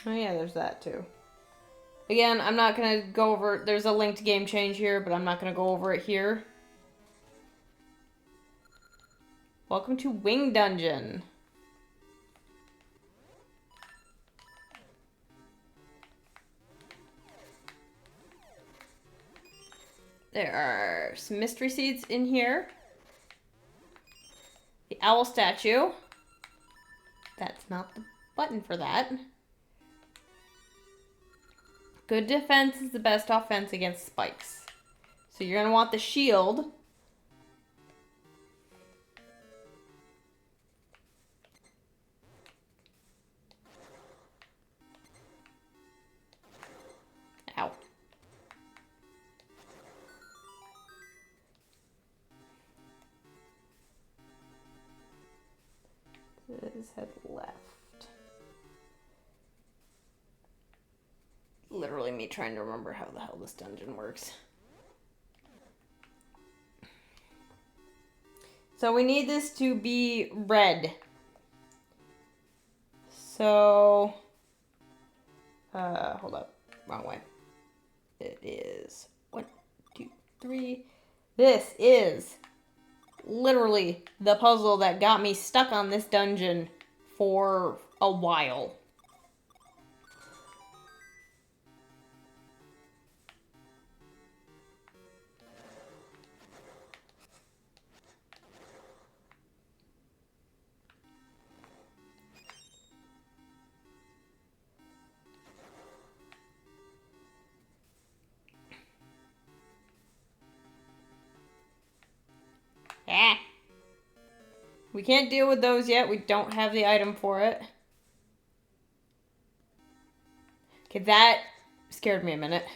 Oh yeah, there's that too. Again, I'm not going to go over... There's a linked game change here, but I'm not going to go over it here. Welcome to Wing Dungeon. There are some mystery seeds in here. The owl statue. That's not the button for that. Good defense is the best offense against spikes. So you're going to want the shield. Ow. Let's head left. Literally me trying to remember how the hell this dungeon works. So we need this to be red. So, hold up, wrong way. It is 1, 2, 3. This is literally the puzzle that got me stuck on this dungeon for a while. Ah. We can't deal with those yet. We don't have the item for it. Okay, that scared me a minute.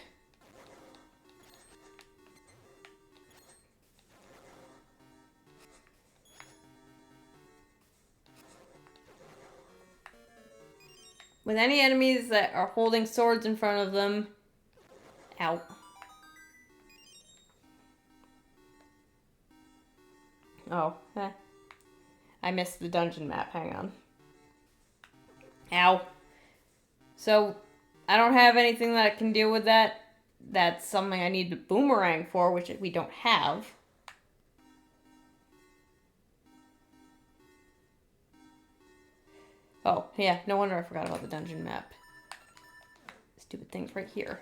With any enemies that are holding swords in front of them... Ow. Oh, I missed the dungeon map. Hang on. Ow. So, I don't have anything that can deal with that. That's something I need a boomerang for, which we don't have. Oh, yeah. No wonder I forgot about the dungeon map. Stupid thing's right here.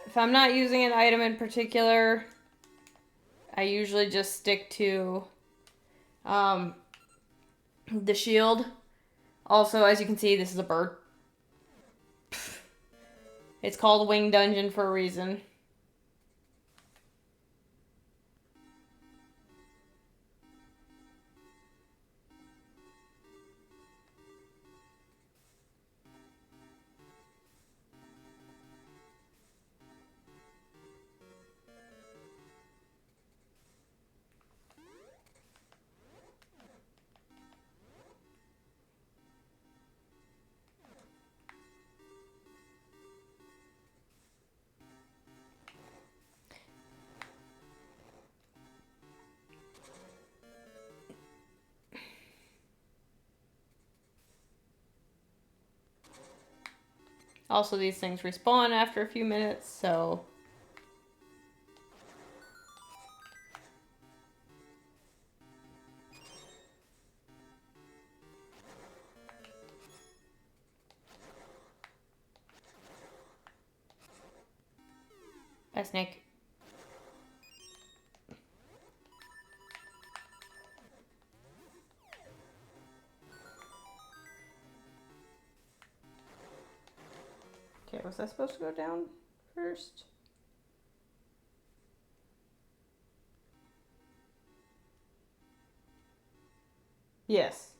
If I'm not using an item in particular, I usually just stick to the shield. Also, as you can see, this is a bird. It's called Wing Dungeon for a reason. Also, these things respawn after a few minutes, so... Bye, Snake. Okay, was I supposed to go down first? Yes.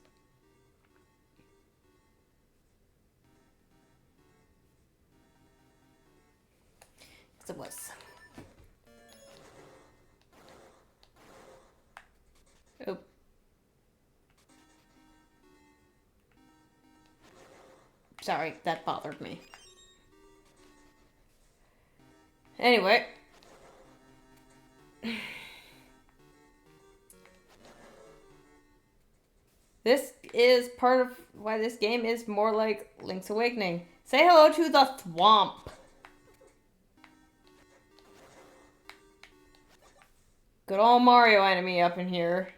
Yes, it was. Sorry, that bothered me. Anyway. This is part of why this game is more like Link's Awakening. Say hello to the Thwomp. Good old Mario enemy up in here.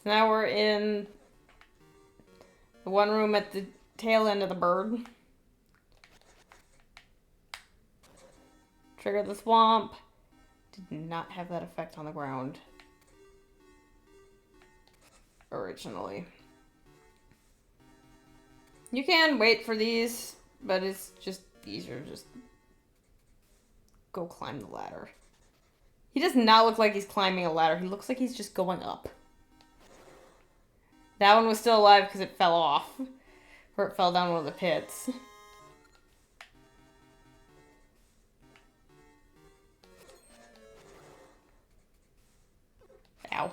So now we're in the one room at the tail end of the bird. Trigger the Thwomp. Did not have that effect on the ground originally. You can wait for these, but it's just easier to just go climb the ladder. He does not look like he's climbing a ladder. He looks like he's just going up. That one was still alive because it fell off. Or it fell down one of the pits. Ow.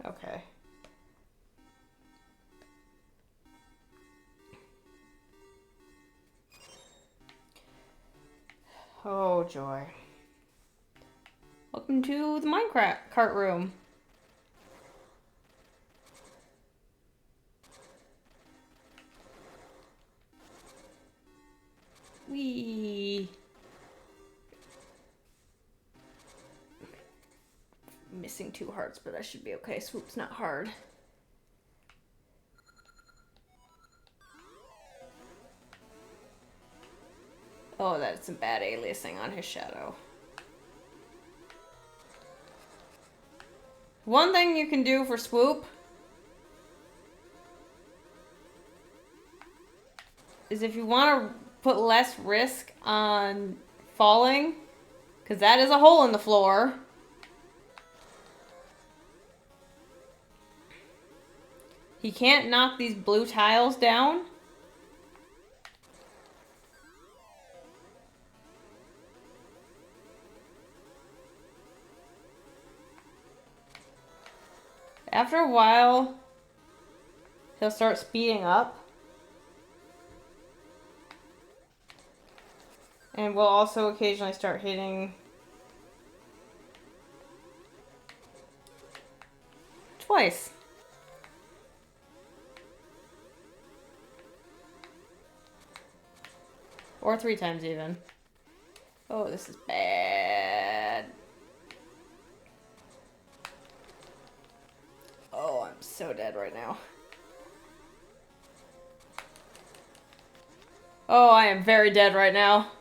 Okay. Oh, joy. Welcome to the Minecraft cart room. Whee! Missing 2 hearts, but I should be okay. Swoop's not hard. Oh, that's some bad aliasing on his shadow. One thing you can do for Swoop is if you want to put less risk on falling, because that is a hole in the floor. He can't knock these blue tiles down. After a while, he'll start speeding up. And we'll also occasionally start hitting twice. Or 3 times even. Oh, this is bad. Oh, I'm so dead right now. Oh, I am very dead right now.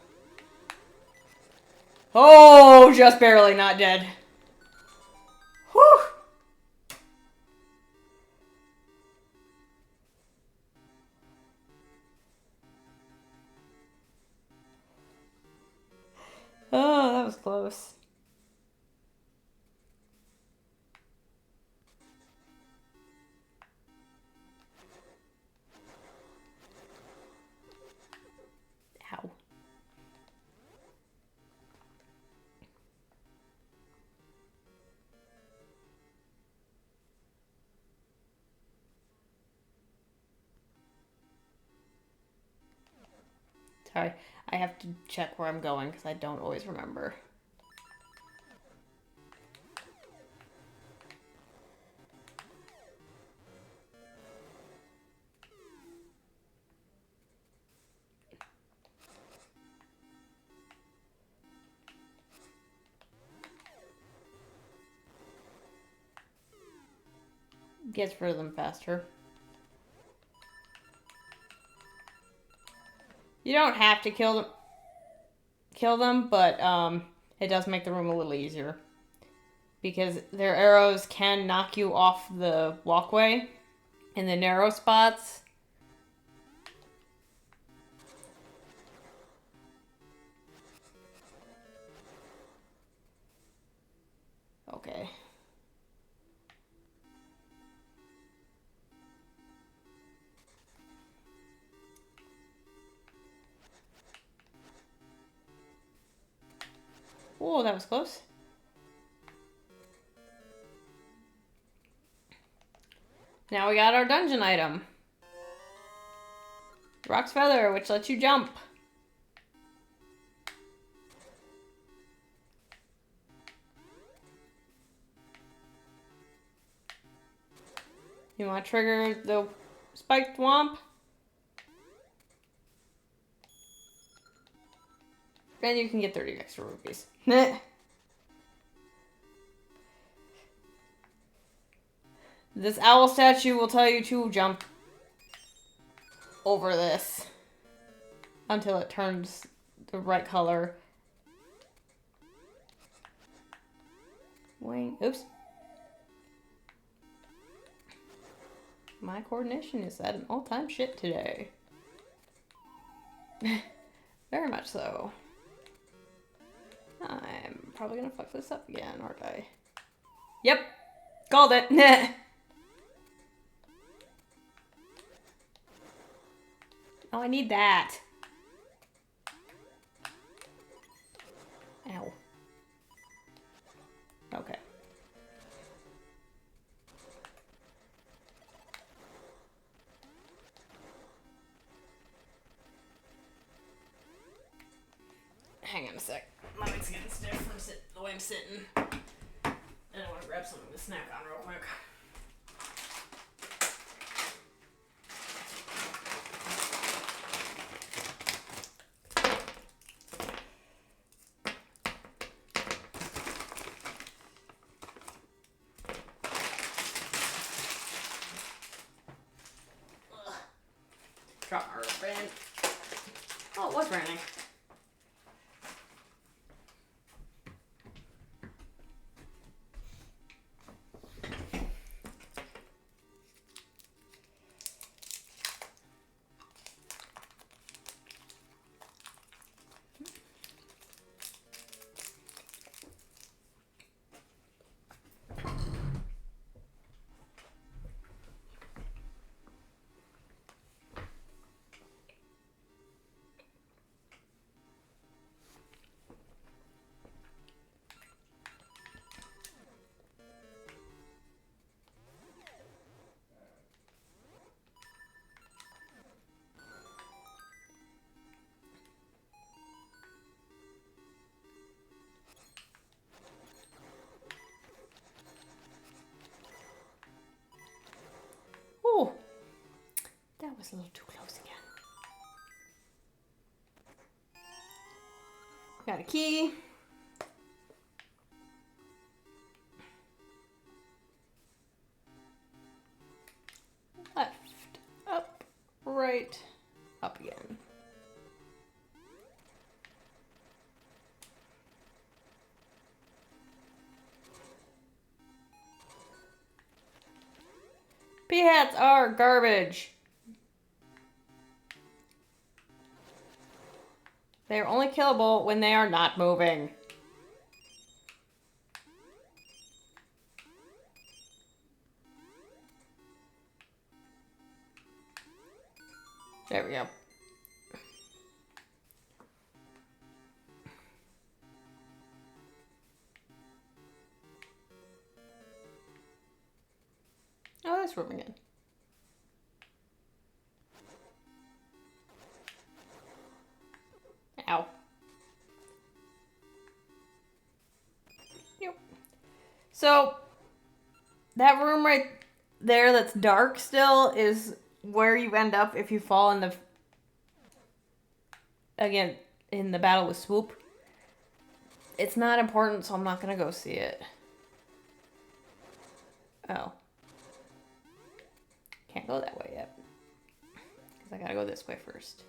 Oh, just barely not dead. Whew. Oh, that was close. Ow. Sorry, I have to check where I'm going because I don't always remember. Gets rid of them faster. You don't have to kill them, but it does make the room a little easier. Because their arrows can knock you off the walkway in the narrow spots. Okay. Oh, that was close. Now we got our dungeon item. Rock's Feather, which lets you jump. You want to trigger the spiked womp? And you can get 30 extra rupees. This owl statue will tell you to jump over this until it turns the right color. Wait, oops. My coordination is at an all-time shit today. Very much so. I'm probably gonna fuck this up again, aren't I? Yep. Called it. Oh, I need that. Ow. Okay. Hang on a sec. My leg's getting stiff from the way I'm sitting. And I want to grab something to snack on real quick. Drop my rubber band. Oh, it was raining. Oh, that was a little too close again. Got a key. Left, up, right, up again. P-hats are garbage. They are only killable when they are not moving. There we go. Oh, that's room again. Ow. Yep. So, that room right there that's dark still is where you end up if you fall in the... Again, in the battle with Swoop. It's not important, so I'm not gonna go see it. Oh. Can't go that way yet. Because I gotta go this way first.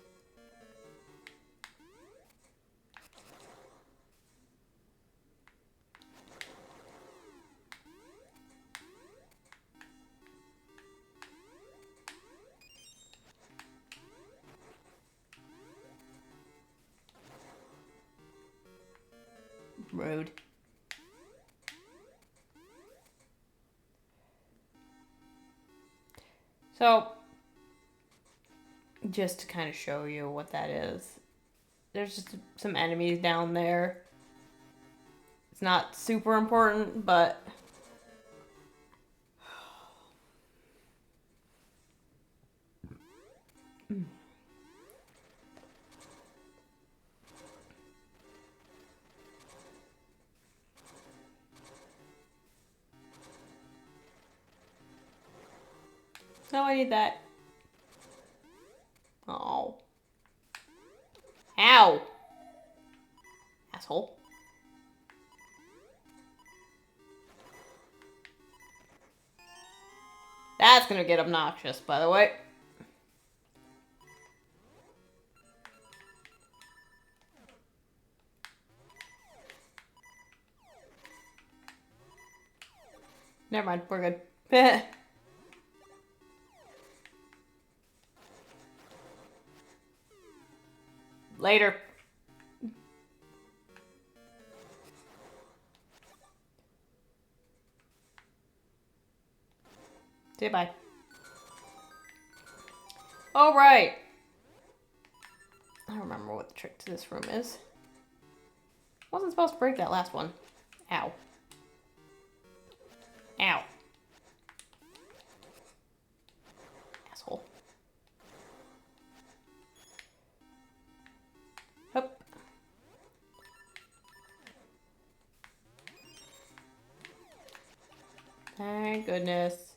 Rude. So, just to kind of show you what that is, there's just some enemies down there. It's not super important, but... No, I need that. Oh. Ow! Asshole. That's gonna get obnoxious, by the way. Never mind, we're good. Later. Say bye. Alright. I don't remember what the trick to this room is. Wasn't supposed to break that last one. Ow. Ow. Asshole. Hup. Thank goodness.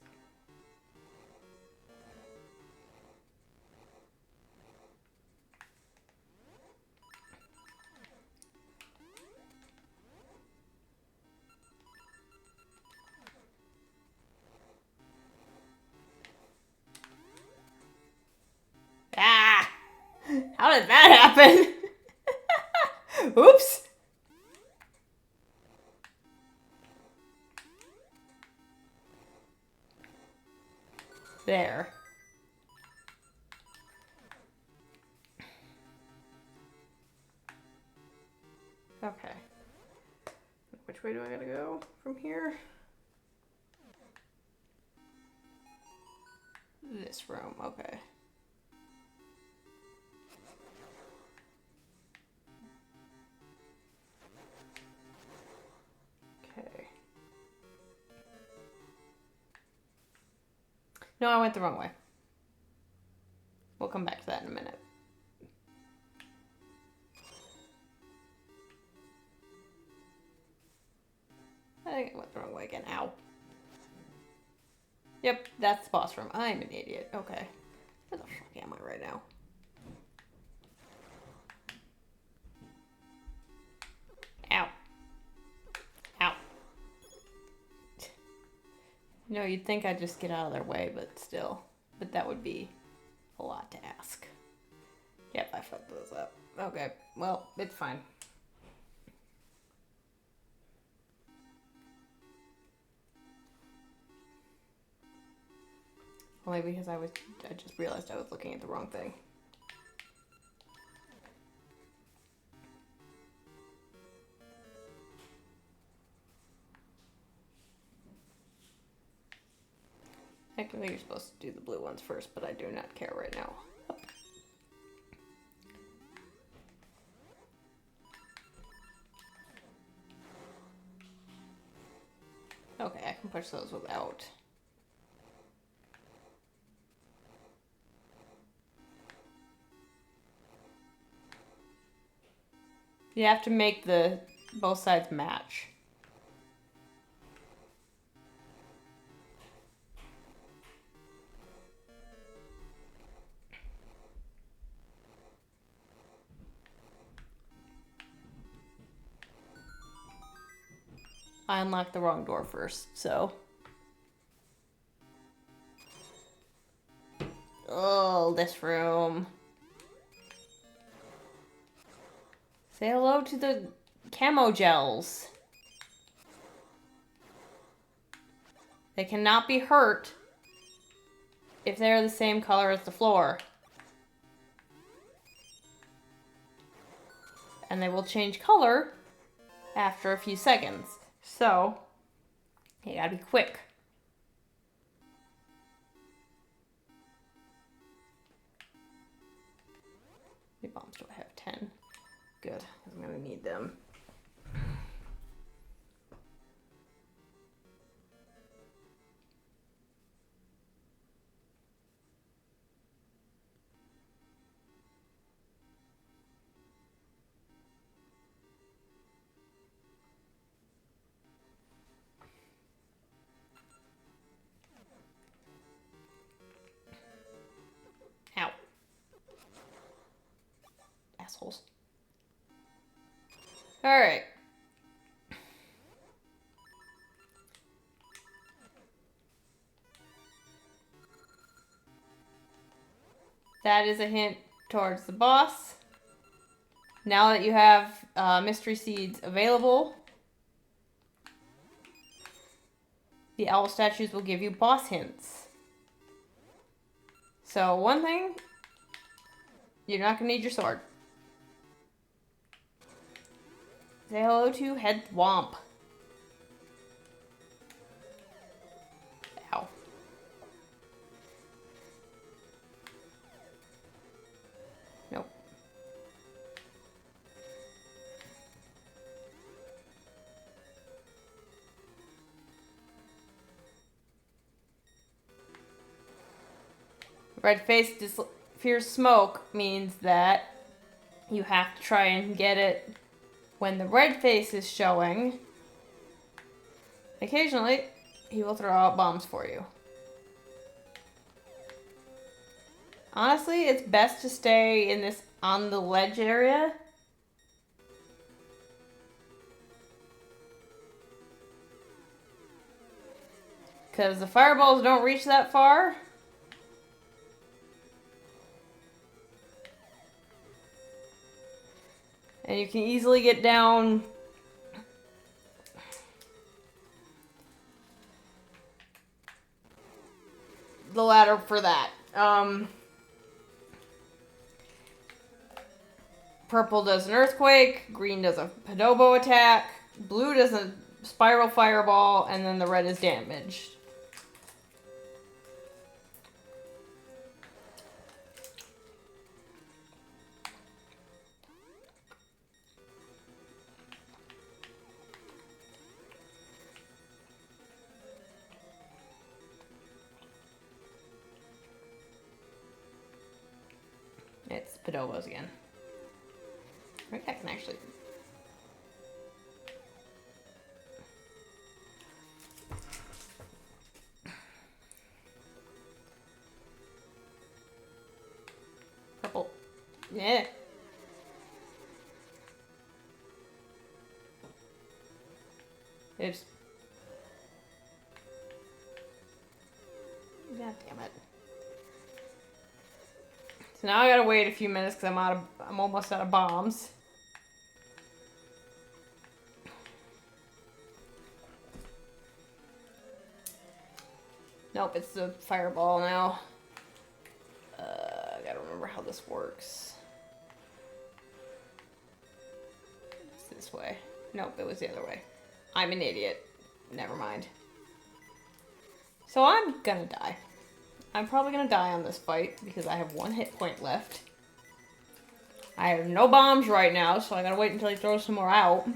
Ah! How did that happen? Oops. There. Okay. Which way do I gotta go from here? This room, okay. Okay. No, I went the wrong way. We'll come back to that in a minute. I think I went the wrong way again. Ow. Yep, that's the boss room. I'm an idiot. Okay. Where the fuck am I right now? Ow. Ow. You know, you'd think I'd just get out of their way, but still. But that would be a lot to ask. Yep, I fucked those up. Okay, well, it's fine. Only because I just realized I was looking at the wrong thing. Technically, you're supposed to do the blue ones first, but I do not care right now. Okay, I can push those without. You have to make both sides match. I unlocked the wrong door first, so. Oh, this room. Say hello to the camo gels. They cannot be hurt if they're the same color as the floor. And they will change color after a few seconds. So, you gotta be quick. How many bombs do I have? 10. Good, because I'm gonna need them. Assholes. Alright. That is a hint towards the boss. Now that you have mystery seeds available, the owl statues will give you boss hints. So one thing, you're not going to need your sword. Say hello to Head Thwomp. Ow. Nope. Red face fears smoke means that you have to try and get it when the red face is showing. Occasionally, he will throw out bombs for you. Honestly, it's best to stay in this on the ledge area. Because the fireballs don't reach that far. And you can easily get down the ladder for that. Purple does an earthquake, green does a Padobo attack, blue does a spiral fireball, and then the red is damaged. It's Padobos again. I think I can actually... Purple. Yeah. Oops. God damn it. So now I gotta wait a few minutes because I'm almost out of bombs. Nope, it's the fireball now. I gotta remember how this works. It's this way. Nope, it was the other way. I'm an idiot. Never mind. So I'm gonna die. I'm probably gonna die on this fight because I have 1 hit point left. I have no bombs right now, so I gotta wait until he throws some more out.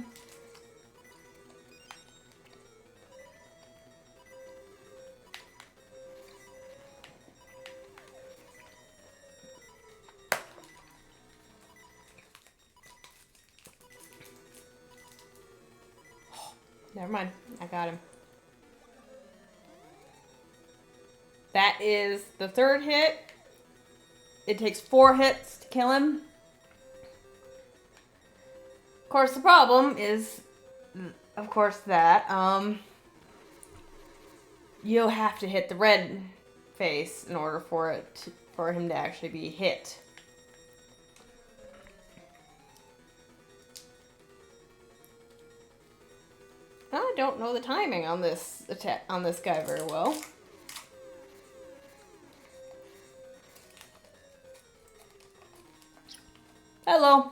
Never mind. I got him. That is the 3rd hit. It takes 4 hits to kill him. Of course, the problem is, of course, that you'll have to hit the red face in order for him to actually be hit. I don't know the timing on this attack on this guy very well. Hello.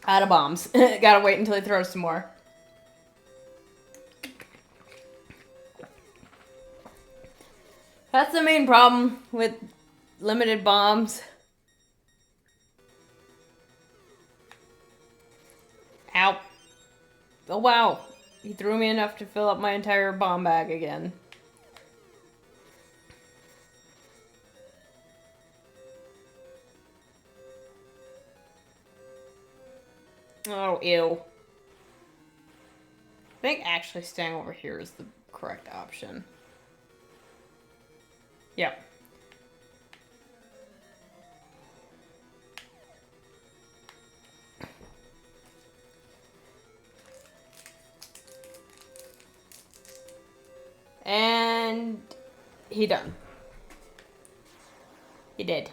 Out of bombs. Gotta wait until he throws some more. That's the main problem with limited bombs. Ow. Oh wow. He threw me enough to fill up my entire bomb bag again. Oh, ew. think actually staying over here is the correct option. Yep. And he done. He did.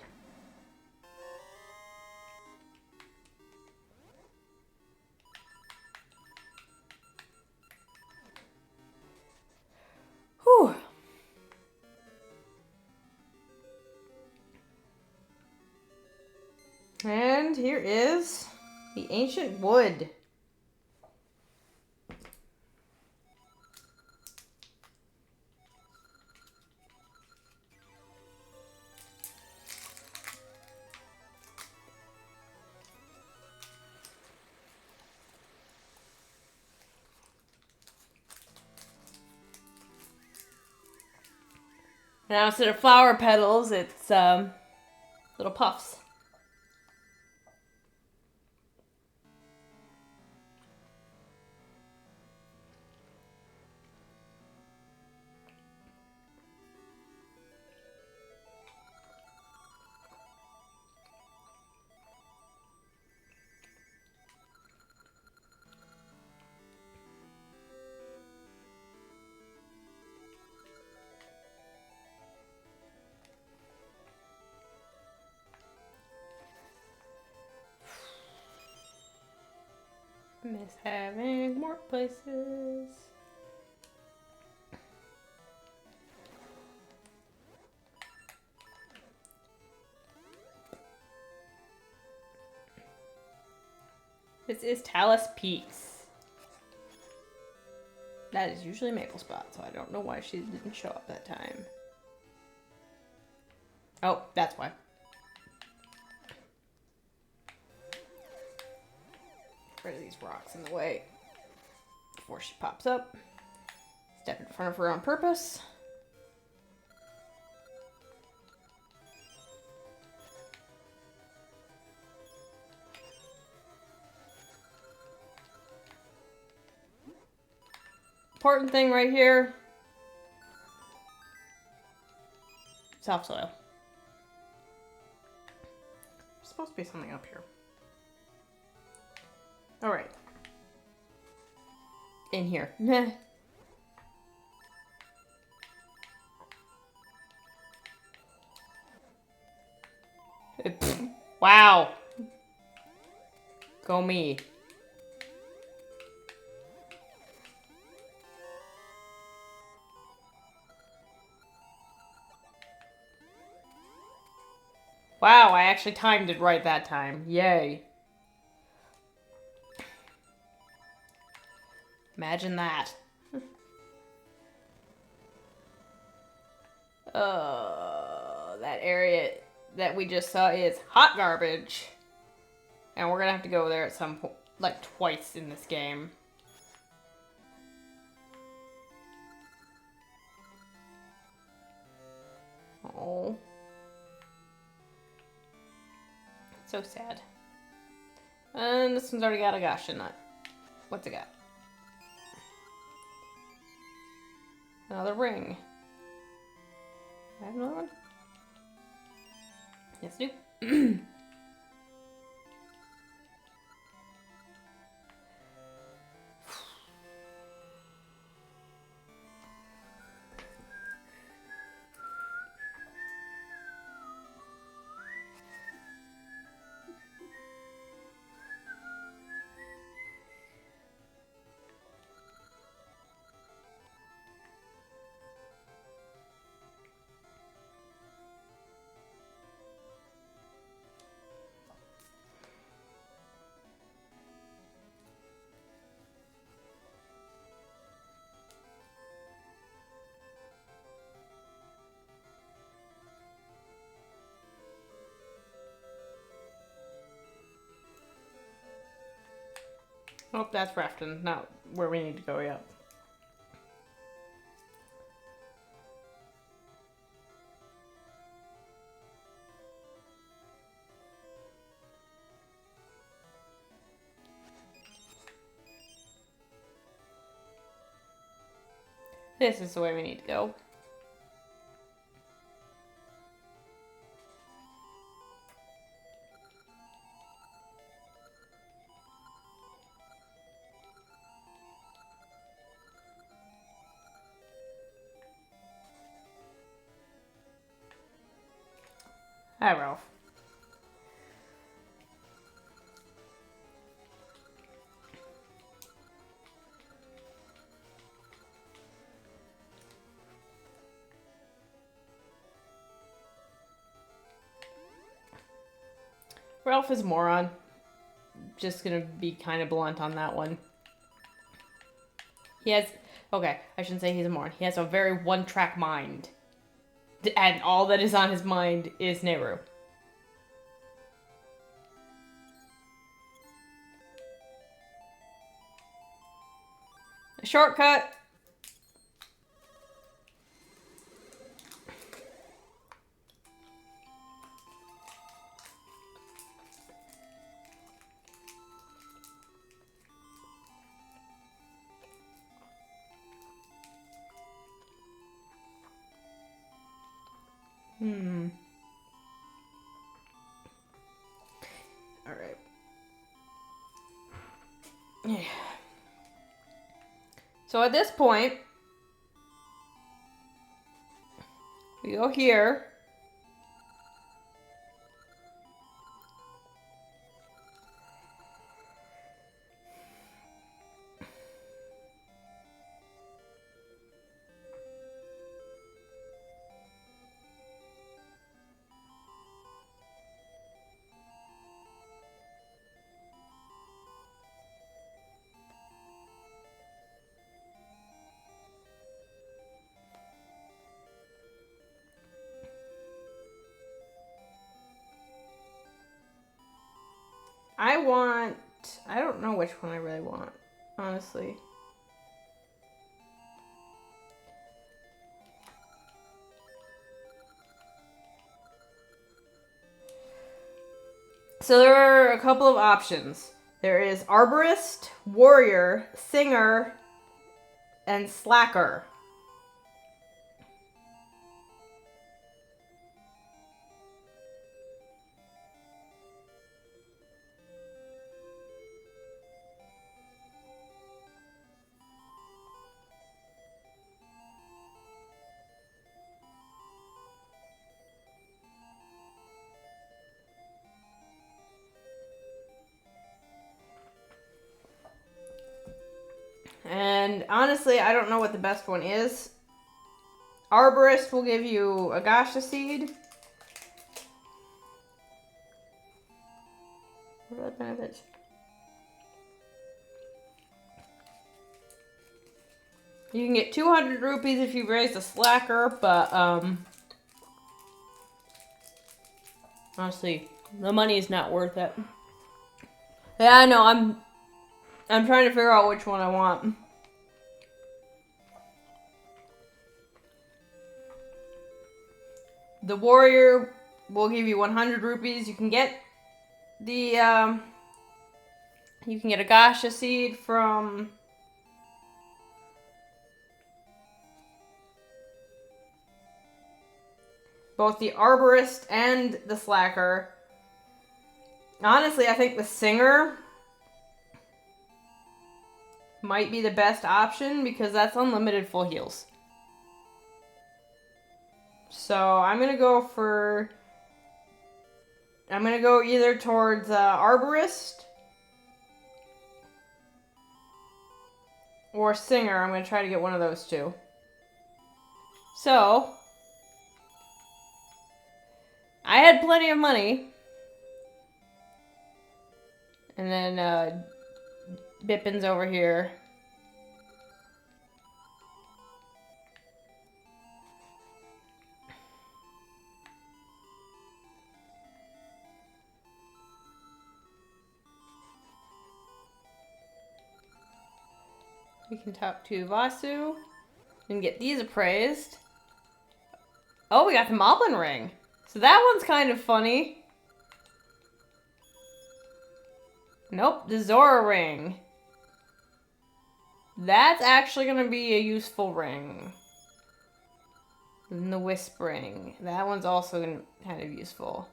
Whew. And here is the ancient wood. Now instead of flower petals, it's little puffs. Miss having more places. This is Talus Peaks. That is usually Maple Spot, so I don't know why she didn't show up that time. Oh, that's why. Get rid of these rocks in the way before she pops up. Step in front of her on purpose. Important thing right here. Soft soil. There's supposed to be something up here. Alright. In here. Meh. Wow. Go me. Wow, I actually timed it right that time. Yay. Imagine that. That area that we just saw is hot garbage. And we're gonna have to go there at some point, like twice in this game. Oh. So sad. And this one's already got a Gasha nut. What's it got? Another ring. I have another one? Yes, I do. Oh, that's Rafton, not where we need to go yet. This is the way we need to go. Hi, Ralph. Ralph is a moron. Just gonna be kind of blunt on that one. He has... Okay, I shouldn't say he's a moron. He has a very one-track mind. And all that is on his mind is Nehru. A shortcut. Alright. Yeah. So at this point, we go here. I don't know which one I really want, honestly. So there are a couple of options. There is Arborist, Warrior, Singer, and Slacker. And honestly, I don't know what the best one is. Arborist will give you a Gasha seed. What are the benefits? You can get 200 rupees if you raise a slacker, but honestly, the money is not worth it. Yeah, I know. I'm trying to figure out which one I want. The warrior will give you 100 rupees. You can get the you can get a Gasha seed from both the Arborist and the Slacker. Honestly, I think the Singer might be the best option because that's unlimited full heals. So I'm gonna go either towards Arborist or Singer. I'm gonna try to get one of those two. So I had plenty of money. And then Bipin's over here. We can talk to Vasu and get these appraised. Oh, we got the Moblin ring. So that one's kind of funny. Nope, the Zora ring. That's actually going to be a useful ring. And the Whispering. That one's also kind of useful.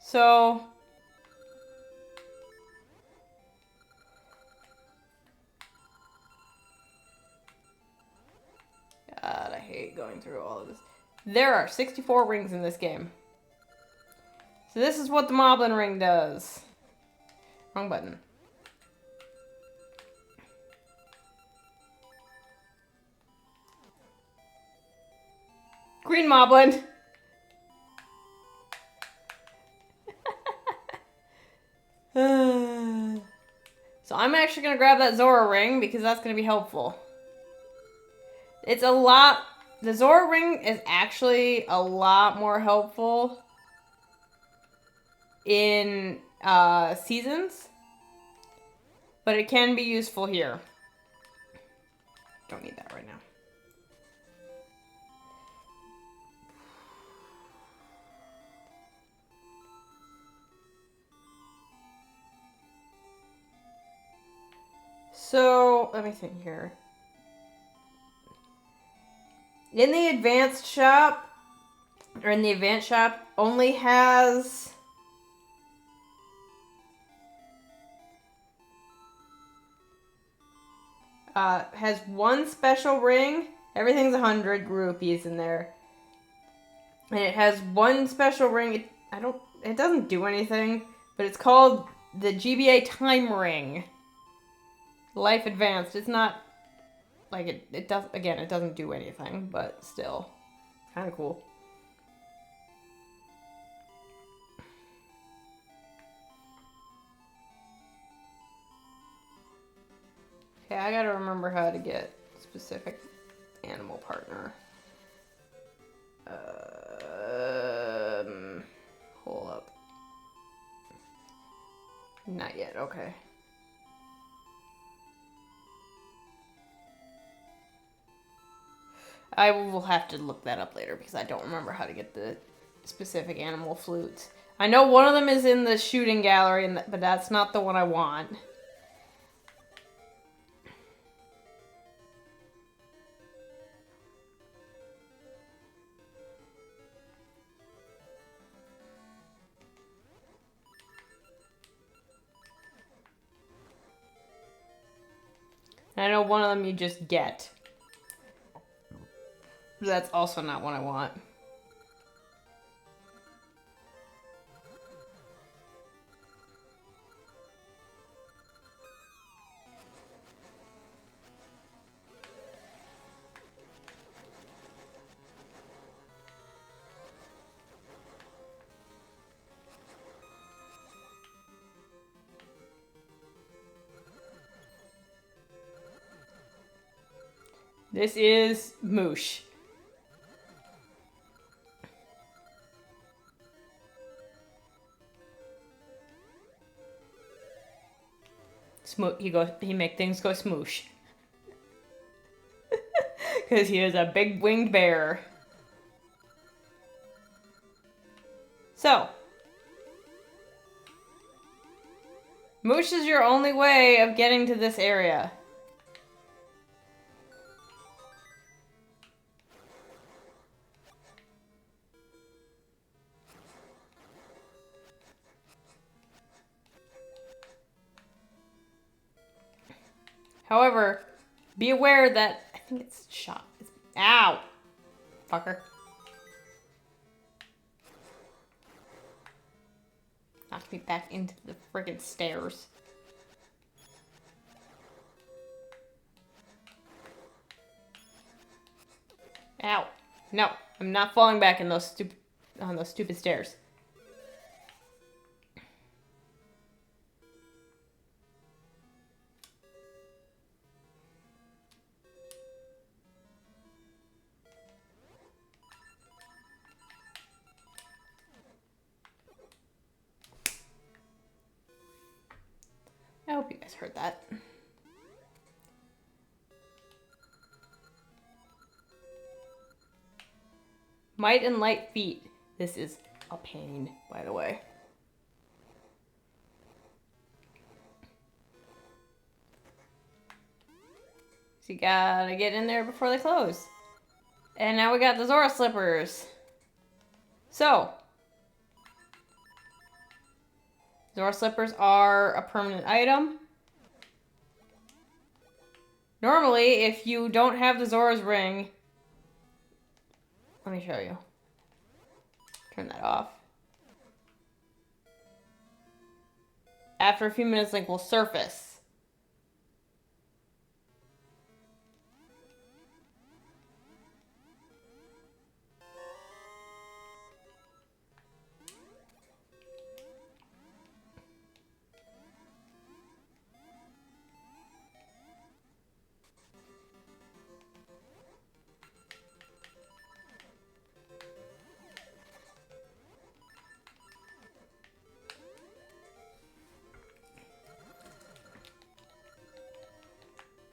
So... God, I hate going through all of this. There are 64 rings in this game. So this is what the Moblin ring does. Wrong button. Green Moblin. So I'm actually going to grab that Zora ring because that's going to be helpful. It's a lot... The Zora ring is actually a lot more helpful in seasons. But it can be useful here. Don't need that right now. So, let me think here. In the advanced shop, or in the advanced shop, only has... has one special ring. Everything's 100 rupees in there. And it has one special ring. It doesn't do anything, but it's called the GBA Time Ring. Life Advanced. It's not like it does, again, it doesn't do anything, but still kind of cool. Okay, I gotta remember how to get specific animal partner. Hold up. Not yet, okay. I will have to look that up later because I don't remember how to get the specific animal flutes. I know one of them is in the shooting gallery, but that's not the one I want. I know one of them you just get. That's also not what I want. This is Moosh. He make things go smoosh. Because he is a big winged bear. So. Moosh is your only way of getting to this area. However, be aware that... I think it's shot. Ow! Fucker. Knocked me back into the friggin' stairs. Ow. No, I'm not falling back in those stupid stairs. I hope you guys heard that. Might and light feet. This is a pain, by the way. So you gotta get in there before they close. And now we got the Zora slippers. So, Zora slippers are a permanent item. Normally, if you don't have the Zora's ring, let me show you. Turn that off. After a few minutes, Link will surface.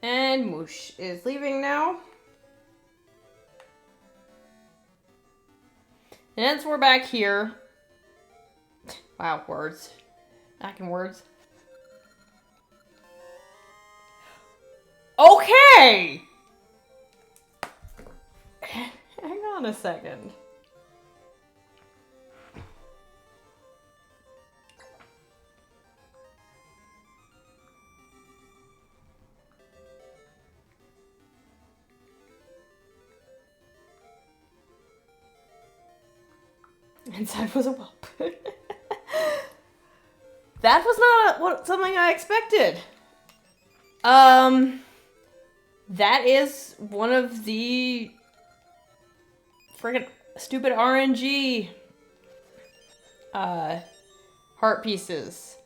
And Moosh is leaving now. And so we're back here. Wow, words. Back in words. Okay! Hang on a second. Inside was a whelp. That was not something I expected. That is one of the friggin' stupid RNG heart pieces.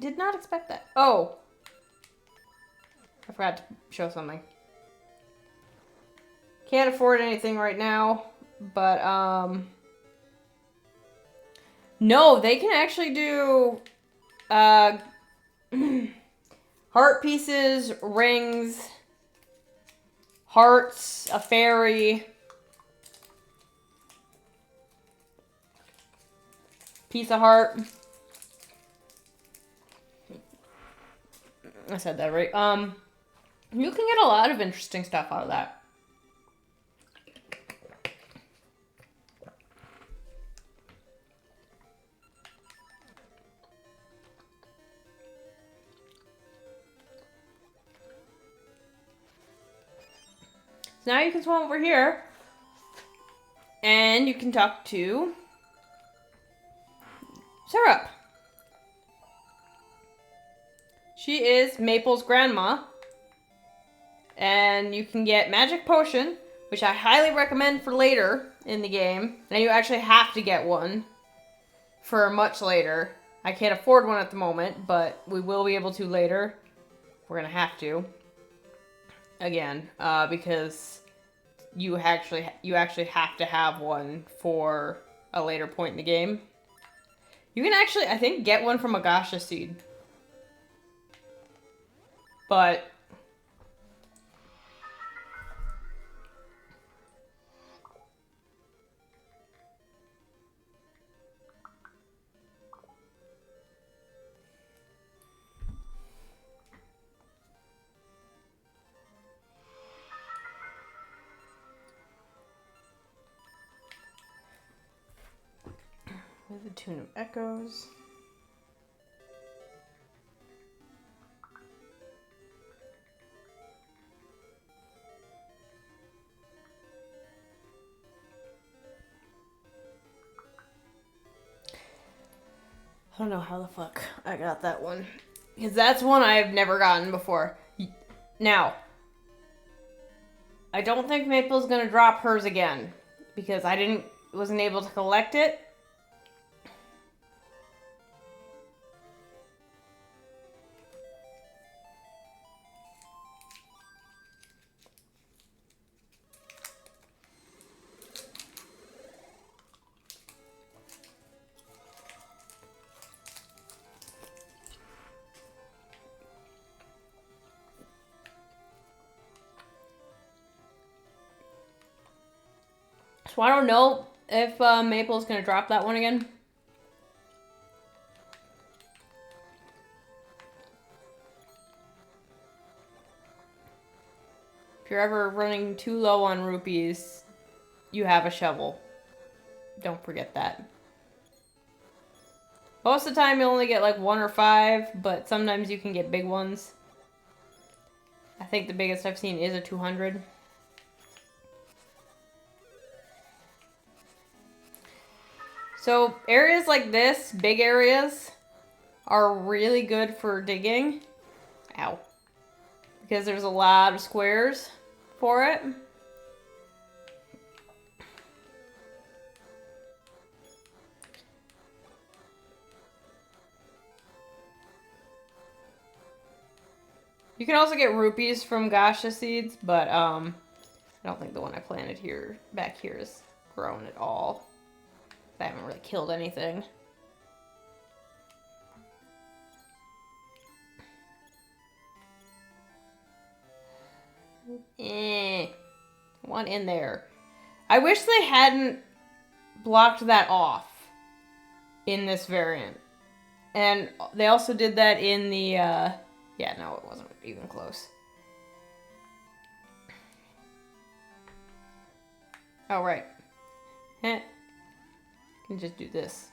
Did not expect that. Oh. I forgot to show something. Can't afford anything right now, but, no, they can actually do, heart pieces, rings, hearts, a fairy, piece of heart. I said that right. You can get a lot of interesting stuff out of that. So now you can swim over here, and you can talk to Syrup. She is Maple's grandma. And you can get Magic Potion, which I highly recommend for later in the game. And you actually have to get one for much later. I can't afford one at the moment, but we will be able to later. We're going to have to. Again, because you actually have to have one for a later point in the game. You can actually, I think, get one from a Gasha Seed. But with the Tune of Echoes. I don't know how the fuck I got that one. Because that's one I've never gotten before. Now, I don't think Maple's gonna drop hers again. Because I wasn't able to collect it. So I don't know if Maple's gonna drop that one again. If you're ever running too low on rupees, you have a shovel. Don't forget that. Most of the time you only get like 1 or 5, but sometimes you can get big ones. I think the biggest I've seen is a 200. So areas like this, big areas, are really good for digging. Ow. Because there's a lot of squares for it. You can also get rupees from Gasha seeds, but I don't think the one I planted here, back here, is grown at all. I haven't really killed anything. One in there. I wish they hadn't blocked that off in this variant. And they also did that in the, yeah, no, it wasn't even close. Oh, right. Heh. Can just do this.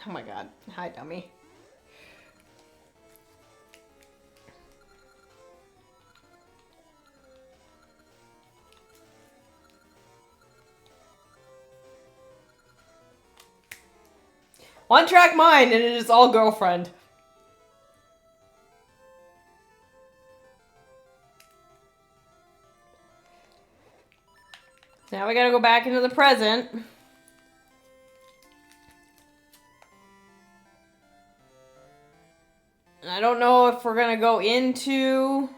Oh my god. Hi, dummy. One track mind, and it is all girlfriend. Now we gotta go back into the present. And I don't know if we're gonna go into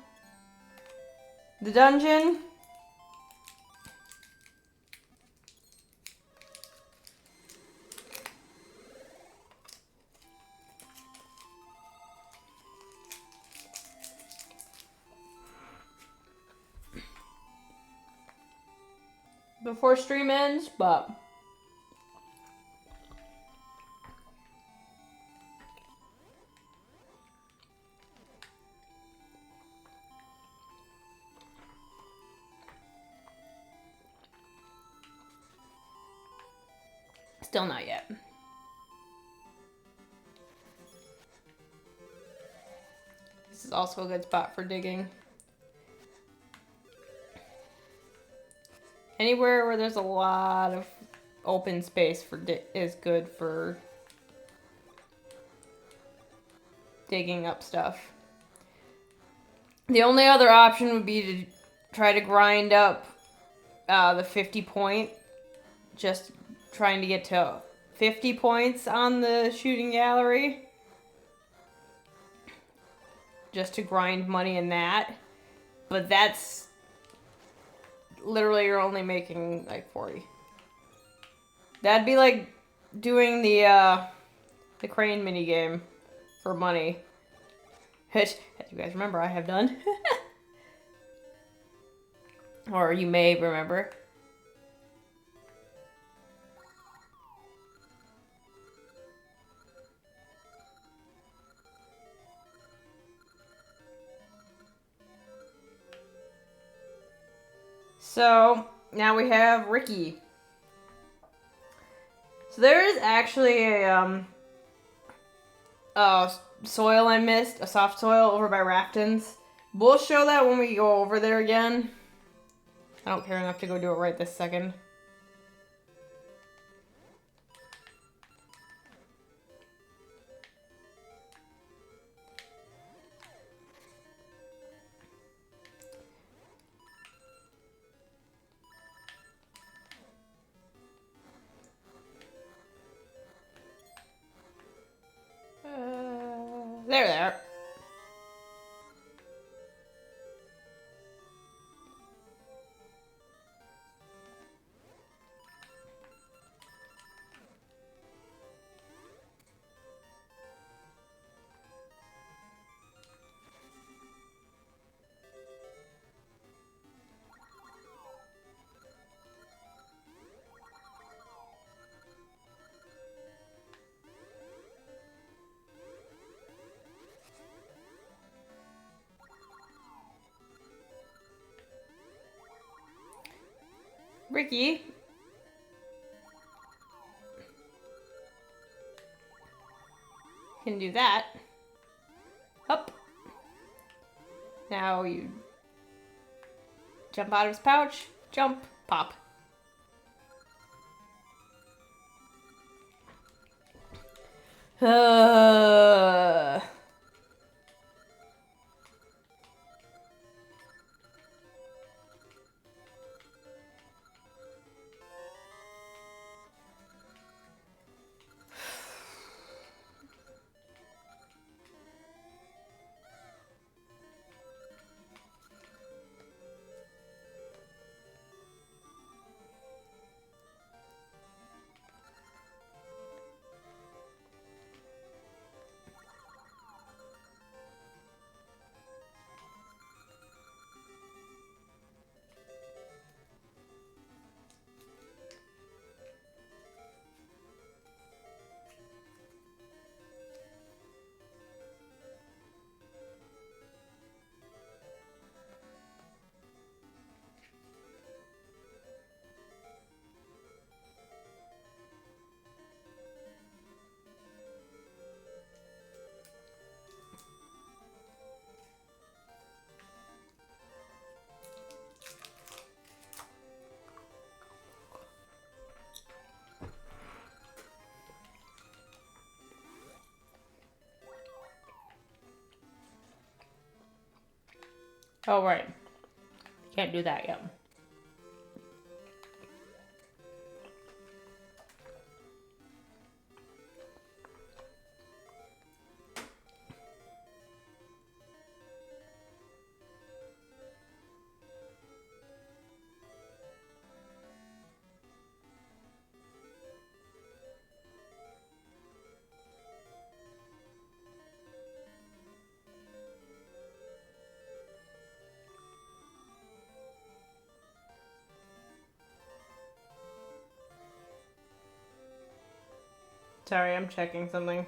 the dungeon. Before stream ends, but still not yet. This is also a good spot for digging. Anywhere where there's a lot of open space for is good for digging up stuff. The only other option would be to try to grind up the 50 point. Just trying to get to 50 points on the shooting gallery. Just to grind money in that. But that's literally, you're only making like 40. That'd be like doing the crane minigame for money. Which, as you guys remember, I have done. Or you may remember. So, now we have Ricky. So there is actually a soil I missed, a soft soil over by Raftons. We'll show that when we go over there again. I don't care enough to go do it right this second. There. Ricky. Can do that. Up. Now you jump out of his pouch. Jump. Pop. Uh... Oh, right. Can't do that yet. Sorry, I'm checking something.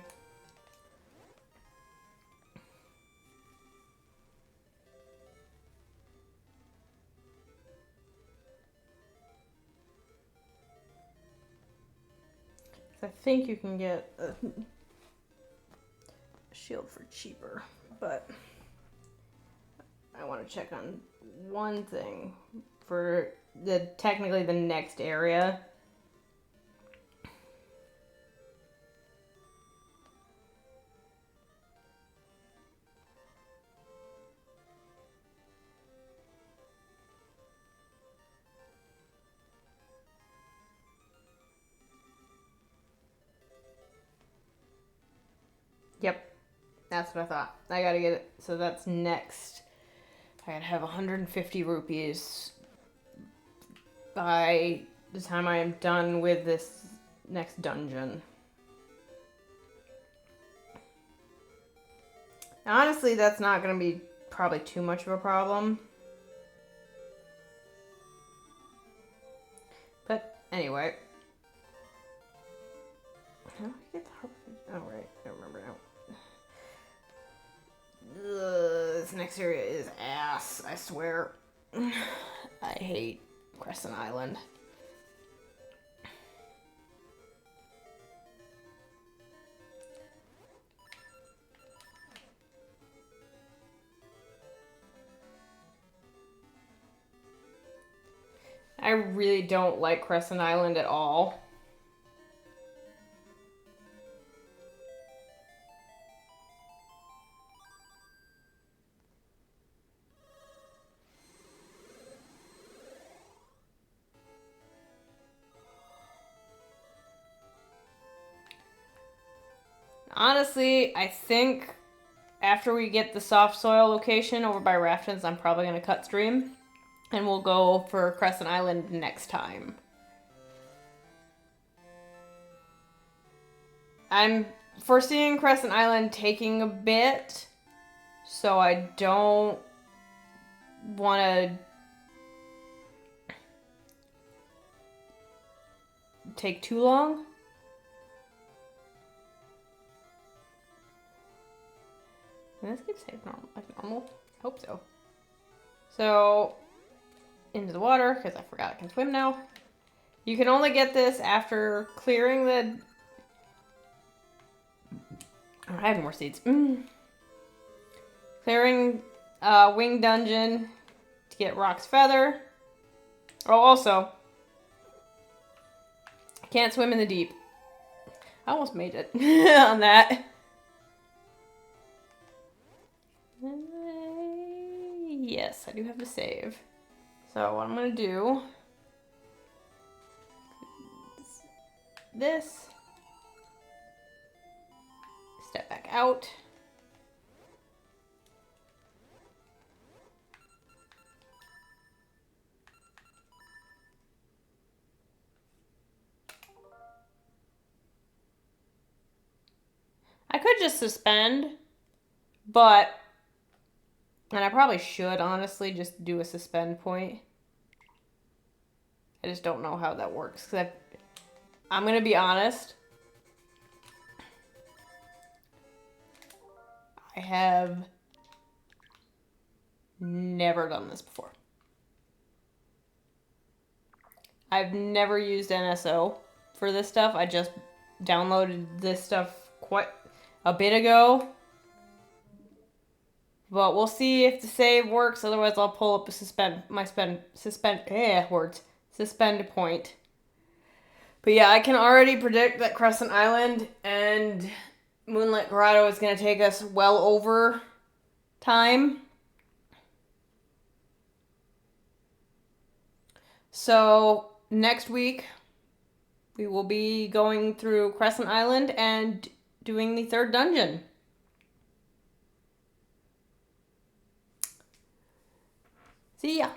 I think you can get a shield for cheaper, but I want to check on one thing for technically the next area. Yep, that's what I thought. I gotta get it. So that's next. I gotta have 150 rupees by the time I am done with this next dungeon. Honestly, that's not gonna be probably too much of a problem. But anyway. How do I get the harp? Oh, right. I remember now. This next area is ass, I swear. I hate Crescent Island. I really don't like Crescent Island at all. Honestly, I think after we get the soft soil location over by Raftons, I'm probably going to cut stream. And we'll go for Crescent Island next time. I'm foreseeing Crescent Island taking a bit, so I don't want to take too long. And this keeps saved like normal. I hope so. So, into the water, because I forgot I can swim now. You can only get this after clearing the... Oh, I have more seeds. Clearing Wing Dungeon to get Rock's Feather. Oh, also, I can't swim in the deep. I almost made it on that. Yes, I do have to save. So what I'm going to do is this. Step back out. I could just suspend, but, and I probably should honestly just do a suspend point. I just don't know how that works, because I'm going to be honest. I have never done this before. I've never used NSO for this stuff. I just downloaded this stuff quite a bit ago. But we'll see if the save works. Otherwise, I'll pull up a suspend point. But yeah, I can already predict that Crescent Island and Moonlit Grotto is going to take us well over time. So next week, we will be going through Crescent Island and doing the third dungeon. See ya.